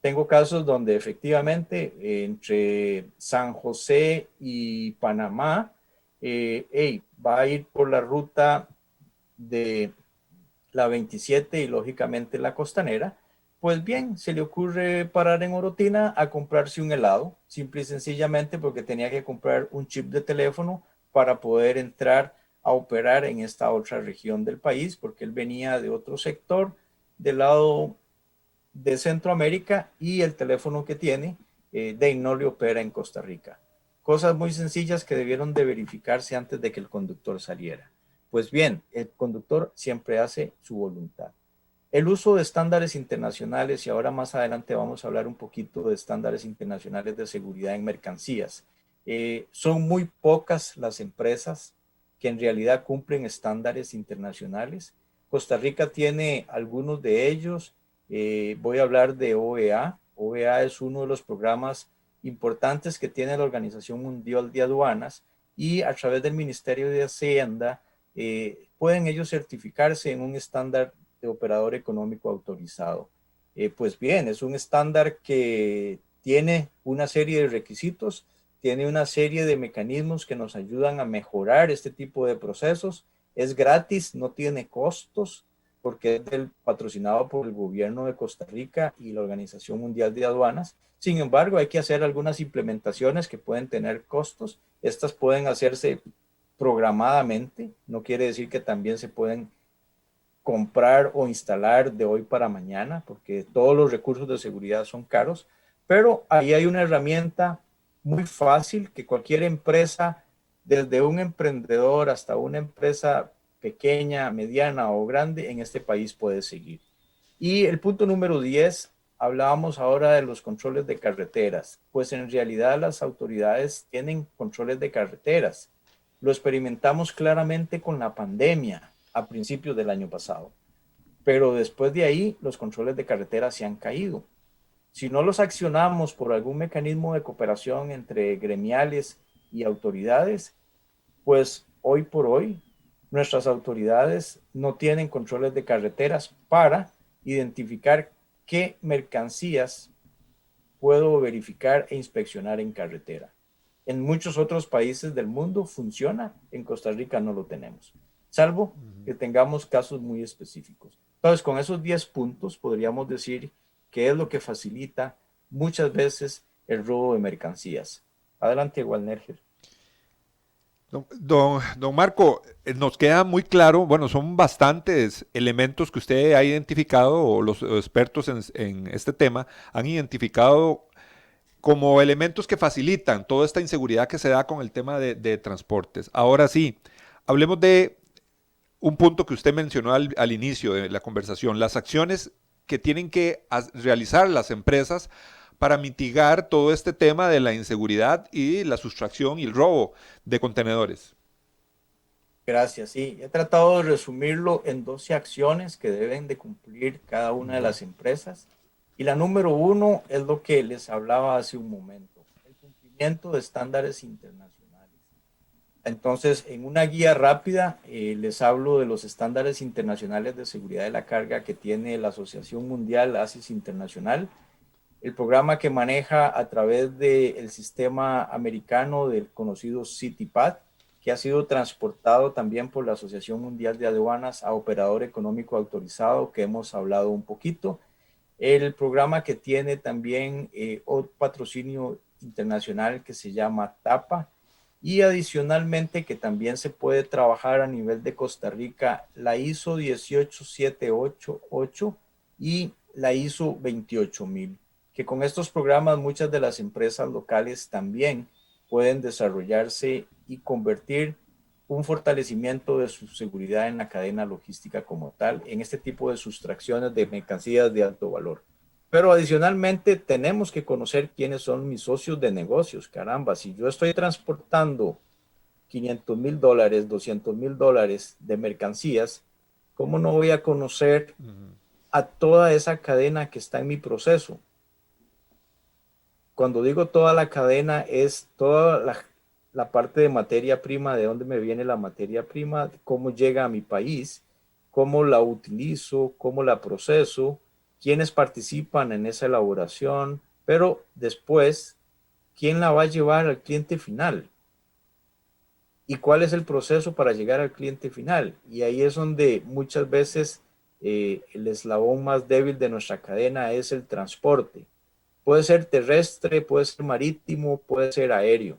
Tengo casos donde efectivamente entre San José y Panamá, va a ir por la ruta de la 27 y lógicamente la costanera, pues bien, se le ocurre parar en Orotina a comprarse un helado, simple y sencillamente porque tenía que comprar un chip de teléfono para poder entrar a operar en esta otra región del país, porque él venía de otro sector del lado de Centroamérica y el teléfono que tiene no le opera en Costa Rica. Cosas muy sencillas que debieron de verificarse antes de que el conductor saliera. Pues bien, el conductor siempre hace su voluntad. El uso de estándares internacionales, y ahora más adelante vamos a hablar un poquito de estándares internacionales de seguridad en mercancías. Son muy pocas las empresas que en realidad cumplen estándares internacionales. Costa Rica tiene algunos de ellos. Voy a hablar de OEA. OEA es uno de los programas importantes que tiene la Organización Mundial de Aduanas y a través del Ministerio de Hacienda pueden ellos certificarse en un estándar de operador económico autorizado. Pues bien, es un estándar que tiene una serie de requisitos, tiene una serie de mecanismos que nos ayudan a mejorar este tipo de procesos. Es gratis, no tiene costos, porque es patrocinado por el gobierno de Costa Rica y la Organización Mundial de Aduanas. Sin embargo, hay que hacer algunas implementaciones que pueden tener costos. Estas pueden hacerse programadamente, no quiere decir que también se pueden comprar o instalar de hoy para mañana, porque todos los recursos de seguridad son caros, pero ahí hay una herramienta muy fácil que cualquier empresa desde un emprendedor hasta una empresa pequeña, mediana o grande en este país puede seguir. Y el punto número 10, hablábamos ahora de los controles de carreteras. Pues en realidad las autoridades tienen controles de carreteras. Lo experimentamos claramente con la pandemia a principios del año pasado. Pero después de ahí, los controles de carreteras se han caído. Si no los accionamos por algún mecanismo de cooperación entre gremiales y autoridades, pues hoy por hoy nuestras autoridades no tienen controles de carreteras para identificar qué mercancías puedo verificar e inspeccionar en carretera. En muchos otros países del mundo funciona, en Costa Rica no lo tenemos, salvo que tengamos casos muy específicos. Entonces, con esos 10 puntos podríamos decir que es lo que facilita muchas veces el robo de mercancías. Adelante, Walnerger. Don Marco, nos queda muy claro, bueno, son bastantes elementos que usted ha identificado, o los expertos en este tema han identificado como elementos que facilitan toda esta inseguridad que se da con el tema de transportes. Ahora sí, hablemos de un punto que usted mencionó al inicio de la conversación, las acciones que tienen que realizar las empresas para mitigar todo este tema de la inseguridad y la sustracción y el robo de contenedores. Gracias, sí. He tratado de resumirlo en 12 acciones que deben de cumplir cada una de las empresas. Y la número 1 es lo que les hablaba hace un momento, el cumplimiento de estándares internacionales. Entonces, en una guía rápida, les hablo de los estándares internacionales de seguridad de la carga que tiene la Asociación Mundial ACIS Internacional, el programa que maneja a través del sistema americano del conocido CITIPAD, que ha sido transportado también por la Asociación Mundial de Aduanas a operador económico autorizado, que hemos hablado un poquito, el programa que tiene también un patrocinio internacional que se llama TAPA, y adicionalmente que también se puede trabajar a nivel de Costa Rica, la ISO 18788 y la ISO 28000, que con estos programas muchas de las empresas locales también pueden desarrollarse y convertir un fortalecimiento de su seguridad en la cadena logística como tal, en este tipo de sustracciones de mercancías de alto valor. Pero adicionalmente tenemos que conocer quiénes son mis socios de negocios. Caramba, si yo estoy transportando $500,000, $200,000 de mercancías, ¿cómo no voy a conocer a toda esa cadena que está en mi proceso? Cuando digo toda la cadena, es toda la parte de materia prima, de dónde me viene la materia prima, cómo llega a mi país, cómo la utilizo, cómo la proceso, quiénes participan en esa elaboración, pero después, ¿quién la va a llevar al cliente final? ¿Y cuál es el proceso para llegar al cliente final? Y ahí es donde muchas veces el eslabón más débil de nuestra cadena es el transporte. Puede ser terrestre, puede ser marítimo, puede ser aéreo,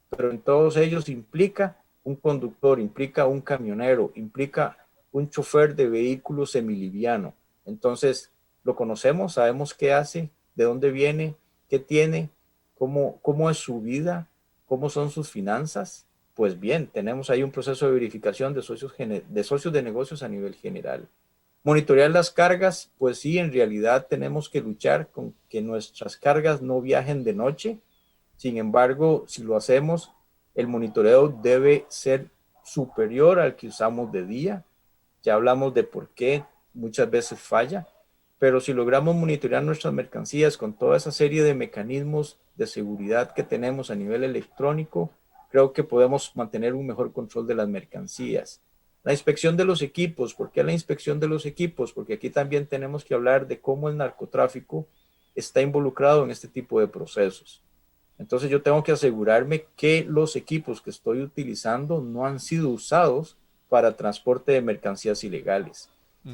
pero en todos ellos implica un conductor, implica un camionero, implica un chofer de vehículo semiliviano. Entonces, lo conocemos, sabemos qué hace, de dónde viene, qué tiene, cómo es su vida, cómo son sus finanzas. Pues bien, tenemos ahí un proceso de verificación de socios de negocios a nivel general. Monitorear las cargas, pues sí, en realidad tenemos que luchar con que nuestras cargas no viajen de noche. Sin embargo, si lo hacemos, el monitoreo debe ser superior al que usamos de día. Ya hablamos de por qué muchas veces falla, pero si logramos monitorear nuestras mercancías con toda esa serie de mecanismos de seguridad que tenemos a nivel electrónico, creo que podemos mantener un mejor control de las mercancías. La inspección de los equipos. ¿Por qué la inspección de los equipos? Porque aquí también tenemos que hablar de cómo el narcotráfico está involucrado en este tipo de procesos. Entonces yo tengo que asegurarme que los equipos que estoy utilizando no han sido usados para transporte de mercancías ilegales.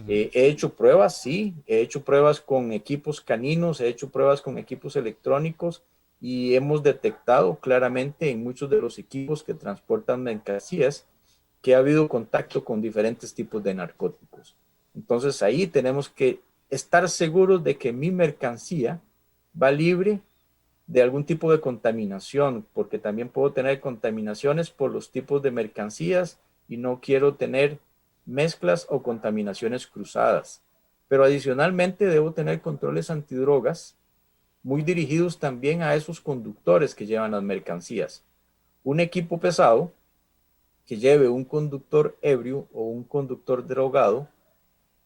He hecho pruebas, sí, he hecho pruebas con equipos caninos, he hecho pruebas con equipos electrónicos y hemos detectado claramente en muchos de los equipos que transportan mercancías que ha habido contacto con diferentes tipos de narcóticos. Entonces ahí tenemos que estar seguros de que mi mercancía va libre de algún tipo de contaminación, porque también puedo tener contaminaciones por los tipos de mercancías y no quiero tener mezclas o contaminaciones cruzadas. Pero adicionalmente debo tener controles antidrogas muy dirigidos también a esos conductores que llevan las mercancías. Un equipo pesado que lleve un conductor ebrio o un conductor drogado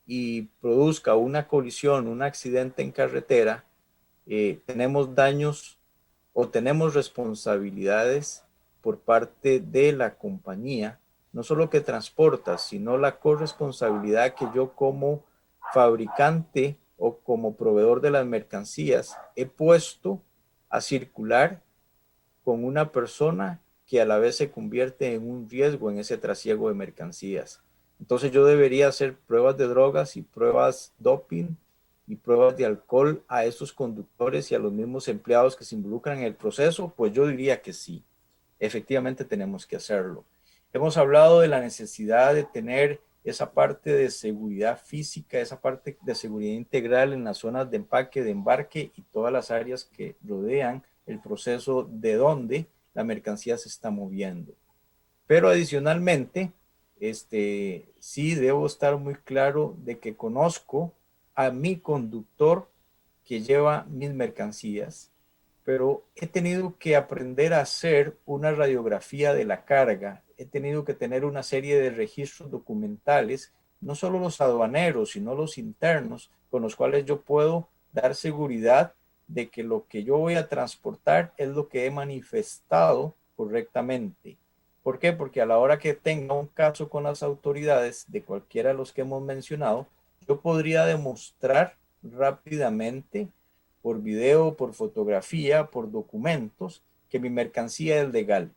y produzca una colisión, un accidente en carretera, tenemos daños o tenemos responsabilidades por parte de la compañía, no solo que transporta, sino la corresponsabilidad que yo como fabricante o como proveedor de las mercancías he puesto a circular con una persona que a la vez se convierte en un riesgo en ese trasiego de mercancías. Entonces yo debería hacer pruebas de drogas y pruebas doping y pruebas de alcohol a esos conductores y a los mismos empleados que se involucran en el proceso. Pues yo diría que sí, efectivamente tenemos que hacerlo. Hemos hablado de la necesidad de tener esa parte de seguridad física, esa parte de seguridad integral en las zonas de empaque, de embarque y todas las áreas que rodean el proceso de donde la mercancía se está moviendo. Pero adicionalmente, sí debo estar muy claro de que conozco a mi conductor que lleva mis mercancías, pero he tenido que aprender a hacer una radiografía de la carga, he tenido que tener una serie de registros documentales, no solo los aduaneros, sino los internos, con los cuales yo puedo dar seguridad de que lo que yo voy a transportar es lo que he manifestado correctamente. ¿Por qué? Porque a la hora que tenga un caso con las autoridades de cualquiera de los que hemos mencionado, yo podría demostrar rápidamente por video, por fotografía, por documentos, que mi mercancía es legal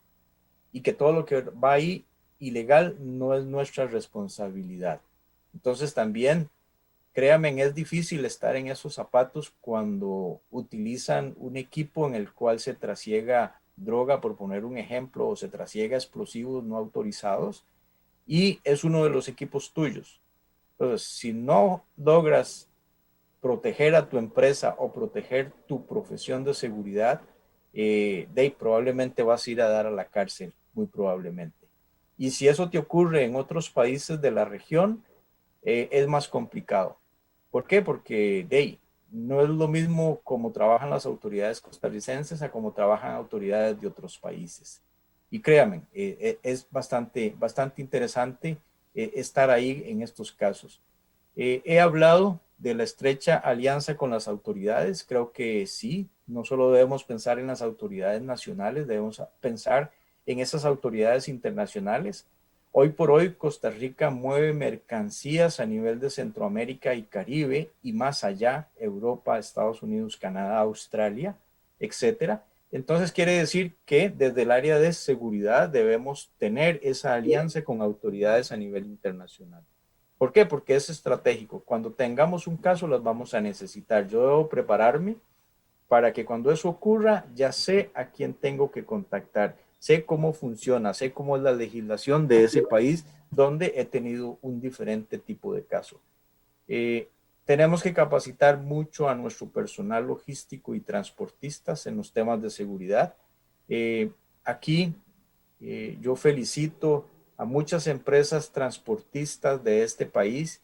y que todo lo que va ahí ilegal no es nuestra responsabilidad. Entonces también, créanme, es difícil estar en esos zapatos cuando utilizan un equipo en el cual se trasiega droga, por poner un ejemplo, o se trasiega explosivos no autorizados y es uno de los equipos tuyos. Entonces, si no logras proteger a tu empresa o proteger tu profesión de seguridad, probablemente vas a ir a dar a la cárcel, muy probablemente. Y si eso te ocurre en otros países de la región, es más complicado. ¿Por qué? Porque no es lo mismo como trabajan las autoridades costarricenses a como trabajan autoridades de otros países. Y créanme, es bastante interesante estar ahí en estos casos. He hablado de la estrecha alianza con las autoridades. Creo que sí, no solo debemos pensar en las autoridades nacionales, debemos pensar en esas autoridades internacionales. Hoy por hoy Costa Rica mueve mercancías a nivel de Centroamérica y Caribe y más allá, Europa, Estados Unidos, Canadá, Australia, etcétera. Entonces quiere decir que desde el área de seguridad debemos tener esa alianza con autoridades a nivel internacional. ¿Por qué? Porque es estratégico. Cuando tengamos un caso, las vamos a necesitar. Yo debo prepararme para que cuando eso ocurra, ya sé a quién tengo que contactar. Sé cómo funciona, sé cómo es la legislación de ese país donde he tenido un diferente tipo de caso. Tenemos que capacitar mucho a nuestro personal logístico y transportistas en los temas de seguridad. Aquí yo felicito a muchas empresas transportistas de este país,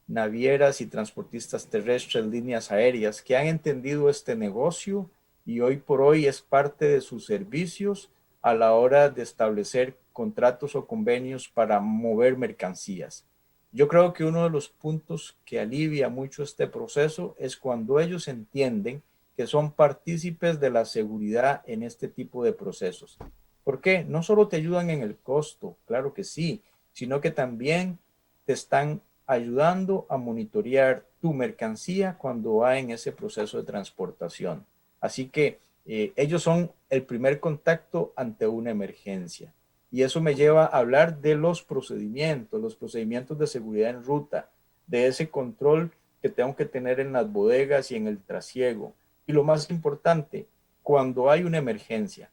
navieras y transportistas terrestres, líneas aéreas, que han entendido este negocio y hoy por hoy es parte de sus servicios a la hora de establecer contratos o convenios para mover mercancías. Yo creo que uno de los puntos que alivia mucho este proceso es cuando ellos entienden que son partícipes de la seguridad en este tipo de procesos. ¿Por qué? No solo te ayudan en el costo, claro que sí, sino que también te están ayudando a monitorear tu mercancía cuando va en ese proceso de transportación. Así que ellos son el primer contacto ante una emergencia. Y eso me lleva a hablar de los procedimientos de seguridad en ruta, de ese control que tengo que tener en las bodegas y en el trasiego. Y lo más importante, cuando hay una emergencia,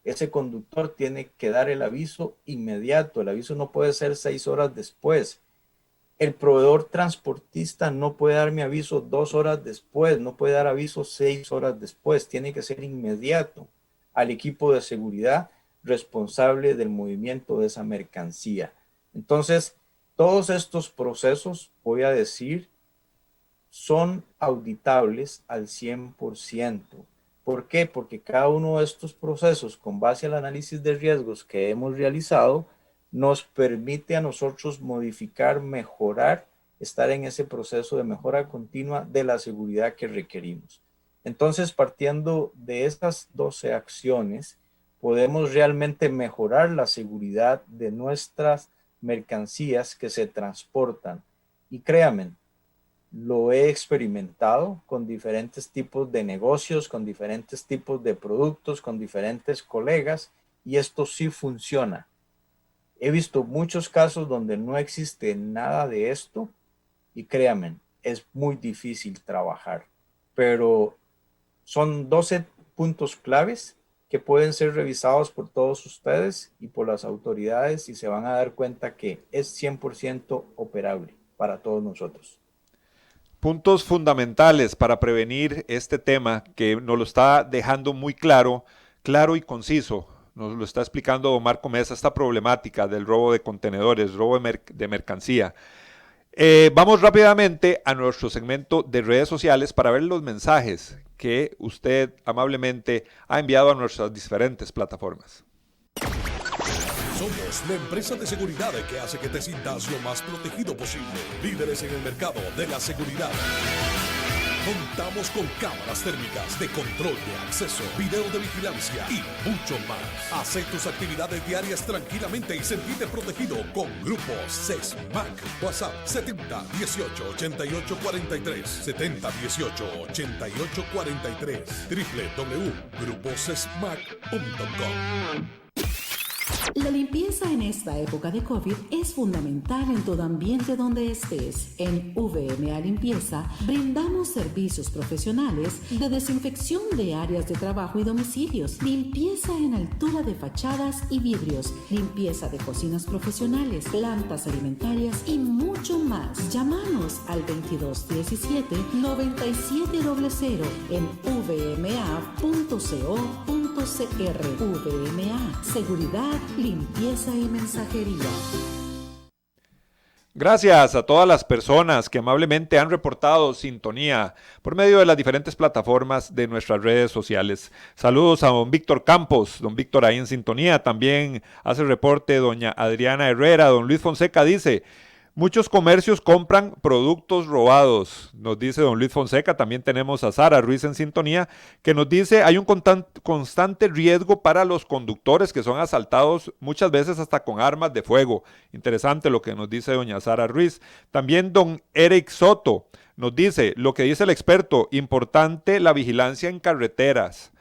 ese conductor tiene que dar el aviso inmediato. El aviso no puede ser 6 horas después. El proveedor transportista no puede darme aviso 2 horas después, no puede dar aviso 6 horas después, tiene que ser inmediato al equipo de seguridad responsable del movimiento de esa mercancía. Entonces, todos estos procesos, voy a decir, son auditables al 100%. ¿Por qué? Porque cada uno de estos procesos, con base al análisis de riesgos que hemos realizado, nos permite a nosotros modificar, mejorar, estar en ese proceso de mejora continua de la seguridad que requerimos. Entonces, partiendo de estas 12 acciones, podemos realmente mejorar la seguridad de nuestras mercancías que se transportan. Y créanme, lo he experimentado con diferentes tipos de negocios, con diferentes tipos de productos, con diferentes colegas, y esto sí funciona. He visto muchos casos donde no existe nada de esto y créanme, es muy difícil trabajar, pero son 12 puntos claves que pueden ser revisados por todos ustedes y por las autoridades y se van a dar cuenta que es 100% operable para todos nosotros. Puntos fundamentales para prevenir este tema que nos lo está dejando muy claro, claro y conciso. Nos lo está explicando don Marco Mesa, esta problemática del robo de contenedores, robo de mercancía. Vamos rápidamente a nuestro segmento de redes sociales para ver los mensajes que usted amablemente ha enviado a nuestras diferentes plataformas. Somos la empresa de seguridad que hace que te sientas lo más protegido posible. Líderes en el mercado de la seguridad. Contamos con cámaras térmicas de control de acceso, video de vigilancia y mucho más. Haz tus actividades diarias tranquilamente y sentirte protegido con Grupos CESMAC. WhatsApp 70 18 88 43 70 18 88 43 www.gruposcesmac.com. La limpieza en esta época de COVID es fundamental en todo ambiente donde estés. En VMA Limpieza brindamos servicios profesionales de desinfección de áreas de trabajo y domicilios, limpieza en altura de fachadas y vidrios, limpieza de cocinas profesionales, plantas alimentarias y mucho más. Llámanos al 2217-9700 en vma.co.cr. VMA, seguridad, limpieza y mensajería. Gracias a todas las personas que amablemente han reportado sintonía por medio de las diferentes plataformas de nuestras redes sociales. Saludos a don Víctor Campos, don Víctor ahí en sintonía. También hace reporte doña Adriana Herrera. Don Luis Fonseca dice: muchos comercios compran productos robados, nos dice don Luis Fonseca. También tenemos a Sara Ruiz en sintonía, que nos dice: hay un constante riesgo para los conductores que son asaltados muchas veces hasta con armas de fuego. Interesante lo que nos dice doña Sara Ruiz. También don Eric Soto nos dice lo que dice el experto: importante la vigilancia en carreteras.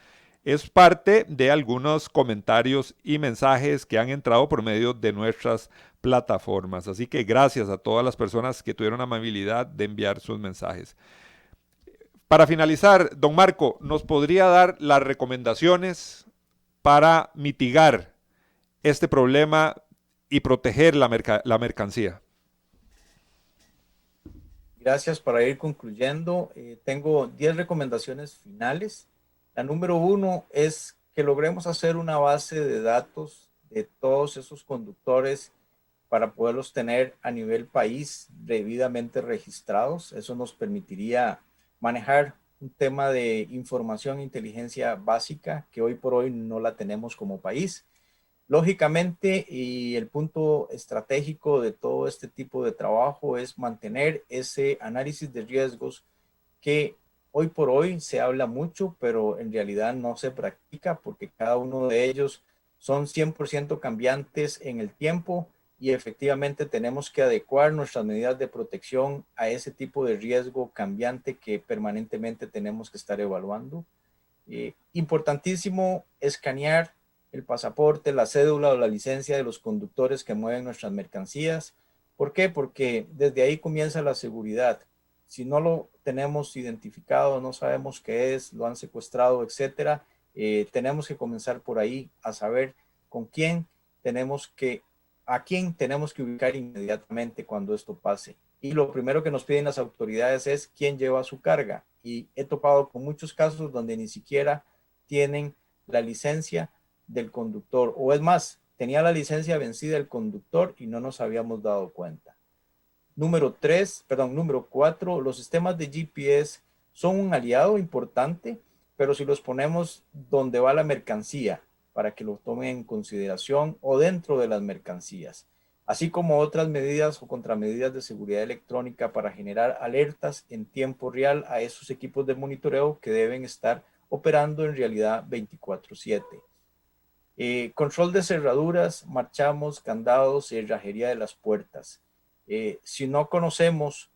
Es parte de algunos comentarios y mensajes que han entrado por medio de nuestras plataformas. Así que gracias a todas las personas que tuvieron la amabilidad de enviar sus mensajes. Para finalizar, don Marco, ¿nos podría dar las recomendaciones para mitigar este problema y proteger la mercancía? Gracias. Para ir concluyendo, tengo 10 recomendaciones finales. La número 1 es que logremos hacer una base de datos de todos esos conductores para poderlos tener a nivel país debidamente registrados. Eso nos permitiría manejar un tema de información e inteligencia básica que hoy por hoy no la tenemos como país. Lógicamente, y el punto estratégico de todo este tipo de trabajo es mantener ese análisis de riesgos que hoy por hoy se habla mucho, pero en realidad no se practica porque cada uno de ellos son 100% cambiantes en el tiempo y efectivamente tenemos que adecuar nuestras medidas de protección a ese tipo de riesgo cambiante que permanentemente tenemos que estar evaluando. Importantísimo escanear el pasaporte, la cédula o la licencia de los conductores que mueven nuestras mercancías. ¿Por qué? Porque desde ahí comienza la seguridad. Si no lo tenemos identificado, no sabemos qué es, lo han secuestrado, etcétera, tenemos que comenzar por ahí a saber con quién tenemos que a quién tenemos que ubicar inmediatamente cuando esto pase. Y lo primero que nos piden las autoridades es quién lleva su carga. Y he topado con muchos casos donde ni siquiera tienen la licencia del conductor, o es más, tenía la licencia vencida el conductor y no nos habíamos dado cuenta. Número 4, los sistemas de GPS son un aliado importante, pero si los ponemos donde va la mercancía, para que lo tomen en consideración, o dentro de las mercancías, así como otras medidas o contramedidas de seguridad electrónica para generar alertas en tiempo real a esos equipos de monitoreo que deben estar operando en realidad 24/7. Control de cerraduras, marchamos, candados y herrajería de las puertas. Si no conocemos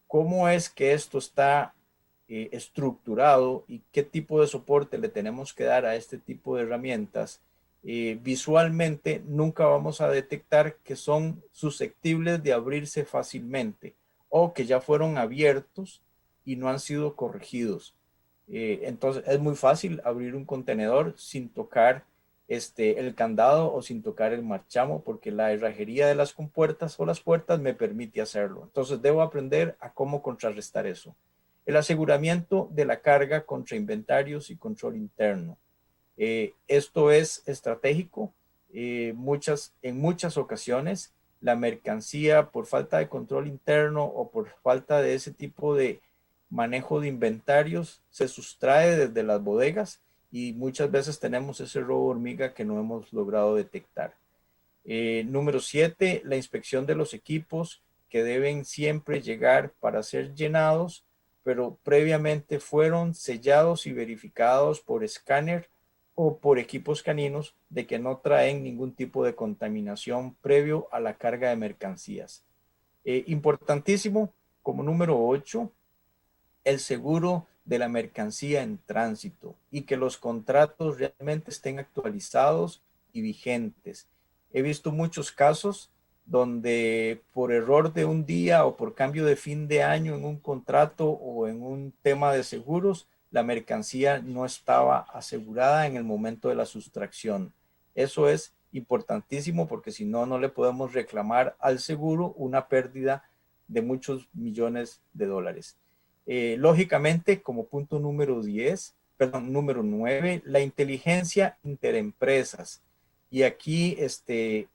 cómo es que esto está estructurado y qué tipo de soporte le tenemos que dar a este tipo de herramientas, visualmente nunca vamos a detectar que son susceptibles de abrirse fácilmente o que ya fueron abiertos y no han sido corregidos. Entonces es muy fácil abrir un contenedor sin tocar el candado o sin tocar el marchamo, porque la herrajería de las compuertas o las puertas me permite hacerlo. Entonces debo aprender a cómo contrarrestar eso. El aseguramiento de la carga contra inventarios y control interno. Esto es estratégico. En muchas ocasiones la mercancía, por falta de control interno o por falta de ese tipo de manejo de inventarios, se sustrae desde las bodegas y muchas veces tenemos ese robo hormiga que no hemos logrado detectar. Número 7, la inspección de los equipos que deben siempre llegar para ser llenados, pero previamente fueron sellados y verificados por escáner o por equipos caninos de que no traen ningún tipo de contaminación previo a la carga de mercancías. Importantísimo, como número 8, el seguro de la mercancía en tránsito y que los contratos realmente estén actualizados y vigentes. He visto muchos casos donde por error de un día o por cambio de fin de año en un contrato o en un tema de seguros, la mercancía no estaba asegurada en el momento de la sustracción. Eso es importantísimo porque si no, no le podemos reclamar al seguro una pérdida de muchos millones de dólares. Lógicamente, como punto número 9, la inteligencia interempresas. Y aquí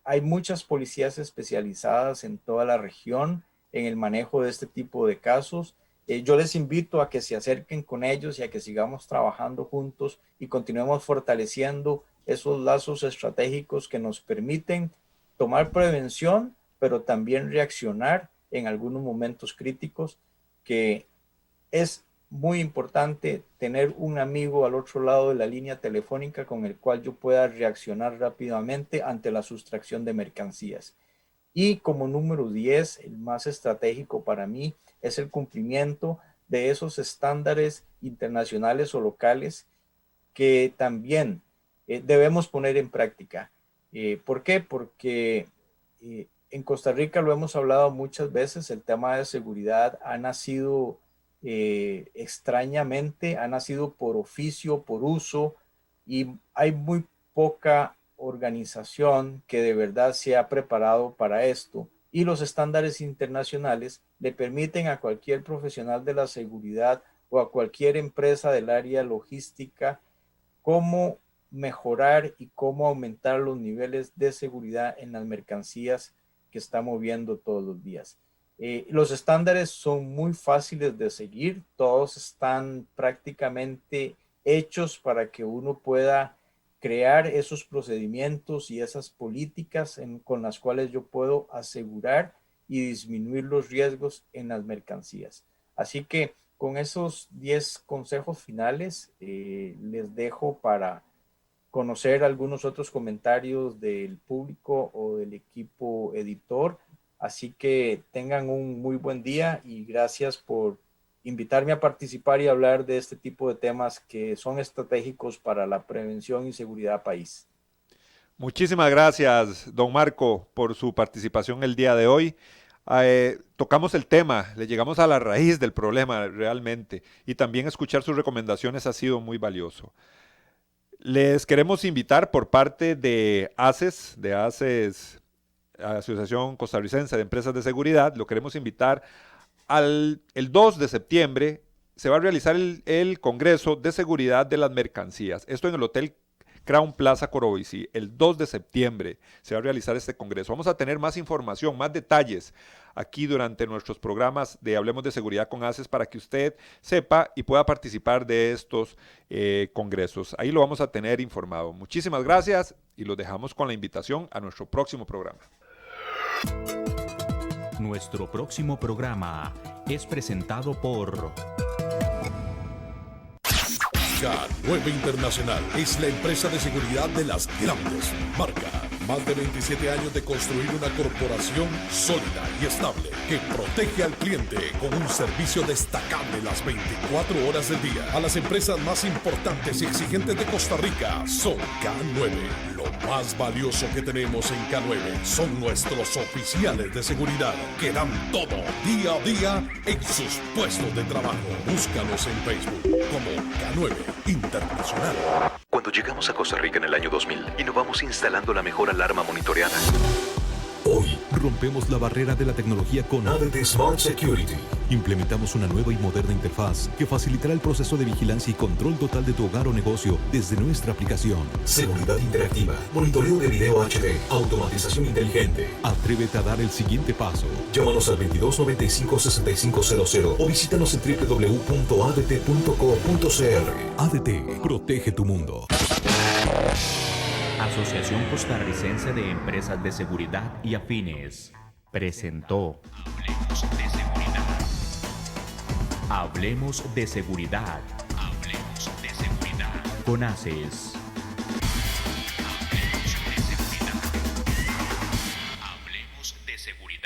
hay muchas policías especializadas en toda la región en el manejo de este tipo de casos. Yo les invito a que se acerquen con ellos y a que sigamos trabajando juntos y continuemos fortaleciendo esos lazos estratégicos que nos permiten tomar prevención, pero también reaccionar en algunos momentos críticos, que es muy importante tener un amigo al otro lado de la línea telefónica con el cual yo pueda reaccionar rápidamente ante la sustracción de mercancías. Y como número 10, el más estratégico para mí, es el cumplimiento de esos estándares internacionales o locales que también debemos poner en práctica. ¿Por qué? Porque en Costa Rica lo hemos hablado muchas veces, el tema de seguridad ha nacido extrañamente, ha nacido por oficio, por uso, y hay muy poca organización que de verdad se ha preparado para esto. Y los estándares internacionales le permiten a cualquier profesional de la seguridad o a cualquier empresa del área logística cómo mejorar y cómo aumentar los niveles de seguridad en las mercancías que está moviendo todos los días. Los estándares son muy fáciles de seguir, todos están prácticamente hechos para que uno pueda crear esos procedimientos y esas políticas con las cuales yo puedo asegurar y disminuir los riesgos en las mercancías. Así que con esos 10 consejos finales les dejo para conocer algunos otros comentarios del público o del equipo editor. Así que tengan un muy buen día y gracias por invitarme a participar y hablar de este tipo de temas que son estratégicos para la prevención y seguridad país. Muchísimas gracias, don Marco, por su participación el día de hoy. Tocamos el tema, le llegamos a la raíz del problema realmente, y también escuchar sus recomendaciones ha sido muy valioso. Les queremos invitar por parte de ACES Asociación Costarricense de Empresas de Seguridad, lo queremos invitar el 2 de septiembre. Se va a realizar el Congreso de Seguridad de las Mercancías. Esto en el Hotel Crown Plaza Corobici. El 2 de septiembre se va a realizar este congreso. Vamos a tener más información, más detalles aquí durante nuestros programas de Hablemos de Seguridad con ACES para que usted sepa y pueda participar de estos congresos. Ahí lo vamos a tener informado. Muchísimas gracias y los dejamos con la invitación a nuestro próximo programa. Nuestro próximo programa es presentado por K9 Internacional es la empresa de seguridad de las grandes marcas. Más de 27 años de construir una corporación sólida y estable que protege al cliente con un servicio destacable las 24 horas del día. A las empresas más importantes y exigentes de Costa Rica son K9. Lo más valioso que tenemos en K9 son nuestros oficiales de seguridad que dan todo día a día en sus puestos de trabajo. Búscanos en Facebook como K9 Internacional. Cuando llegamos a Costa Rica en el año 2000, innovamos instalando la mejor alarma monitoreada. Hoy rompemos la barrera de la tecnología con ADT Smart Security. Implementamos una nueva y moderna interfaz que facilitará el proceso de vigilancia y control total de tu hogar o negocio desde nuestra aplicación. Seguridad interactiva, monitoreo de video HD, automatización inteligente. Atrévete a dar el siguiente paso. Llámanos al 2295-6500 o visítanos en www.adt.co.cr. ADT, protege tu mundo. Asociación Costarricense de Empresas de Seguridad y Afines presentó Hablemos de Seguridad. Hablemos de Seguridad. Con ACES. Hablemos de Seguridad.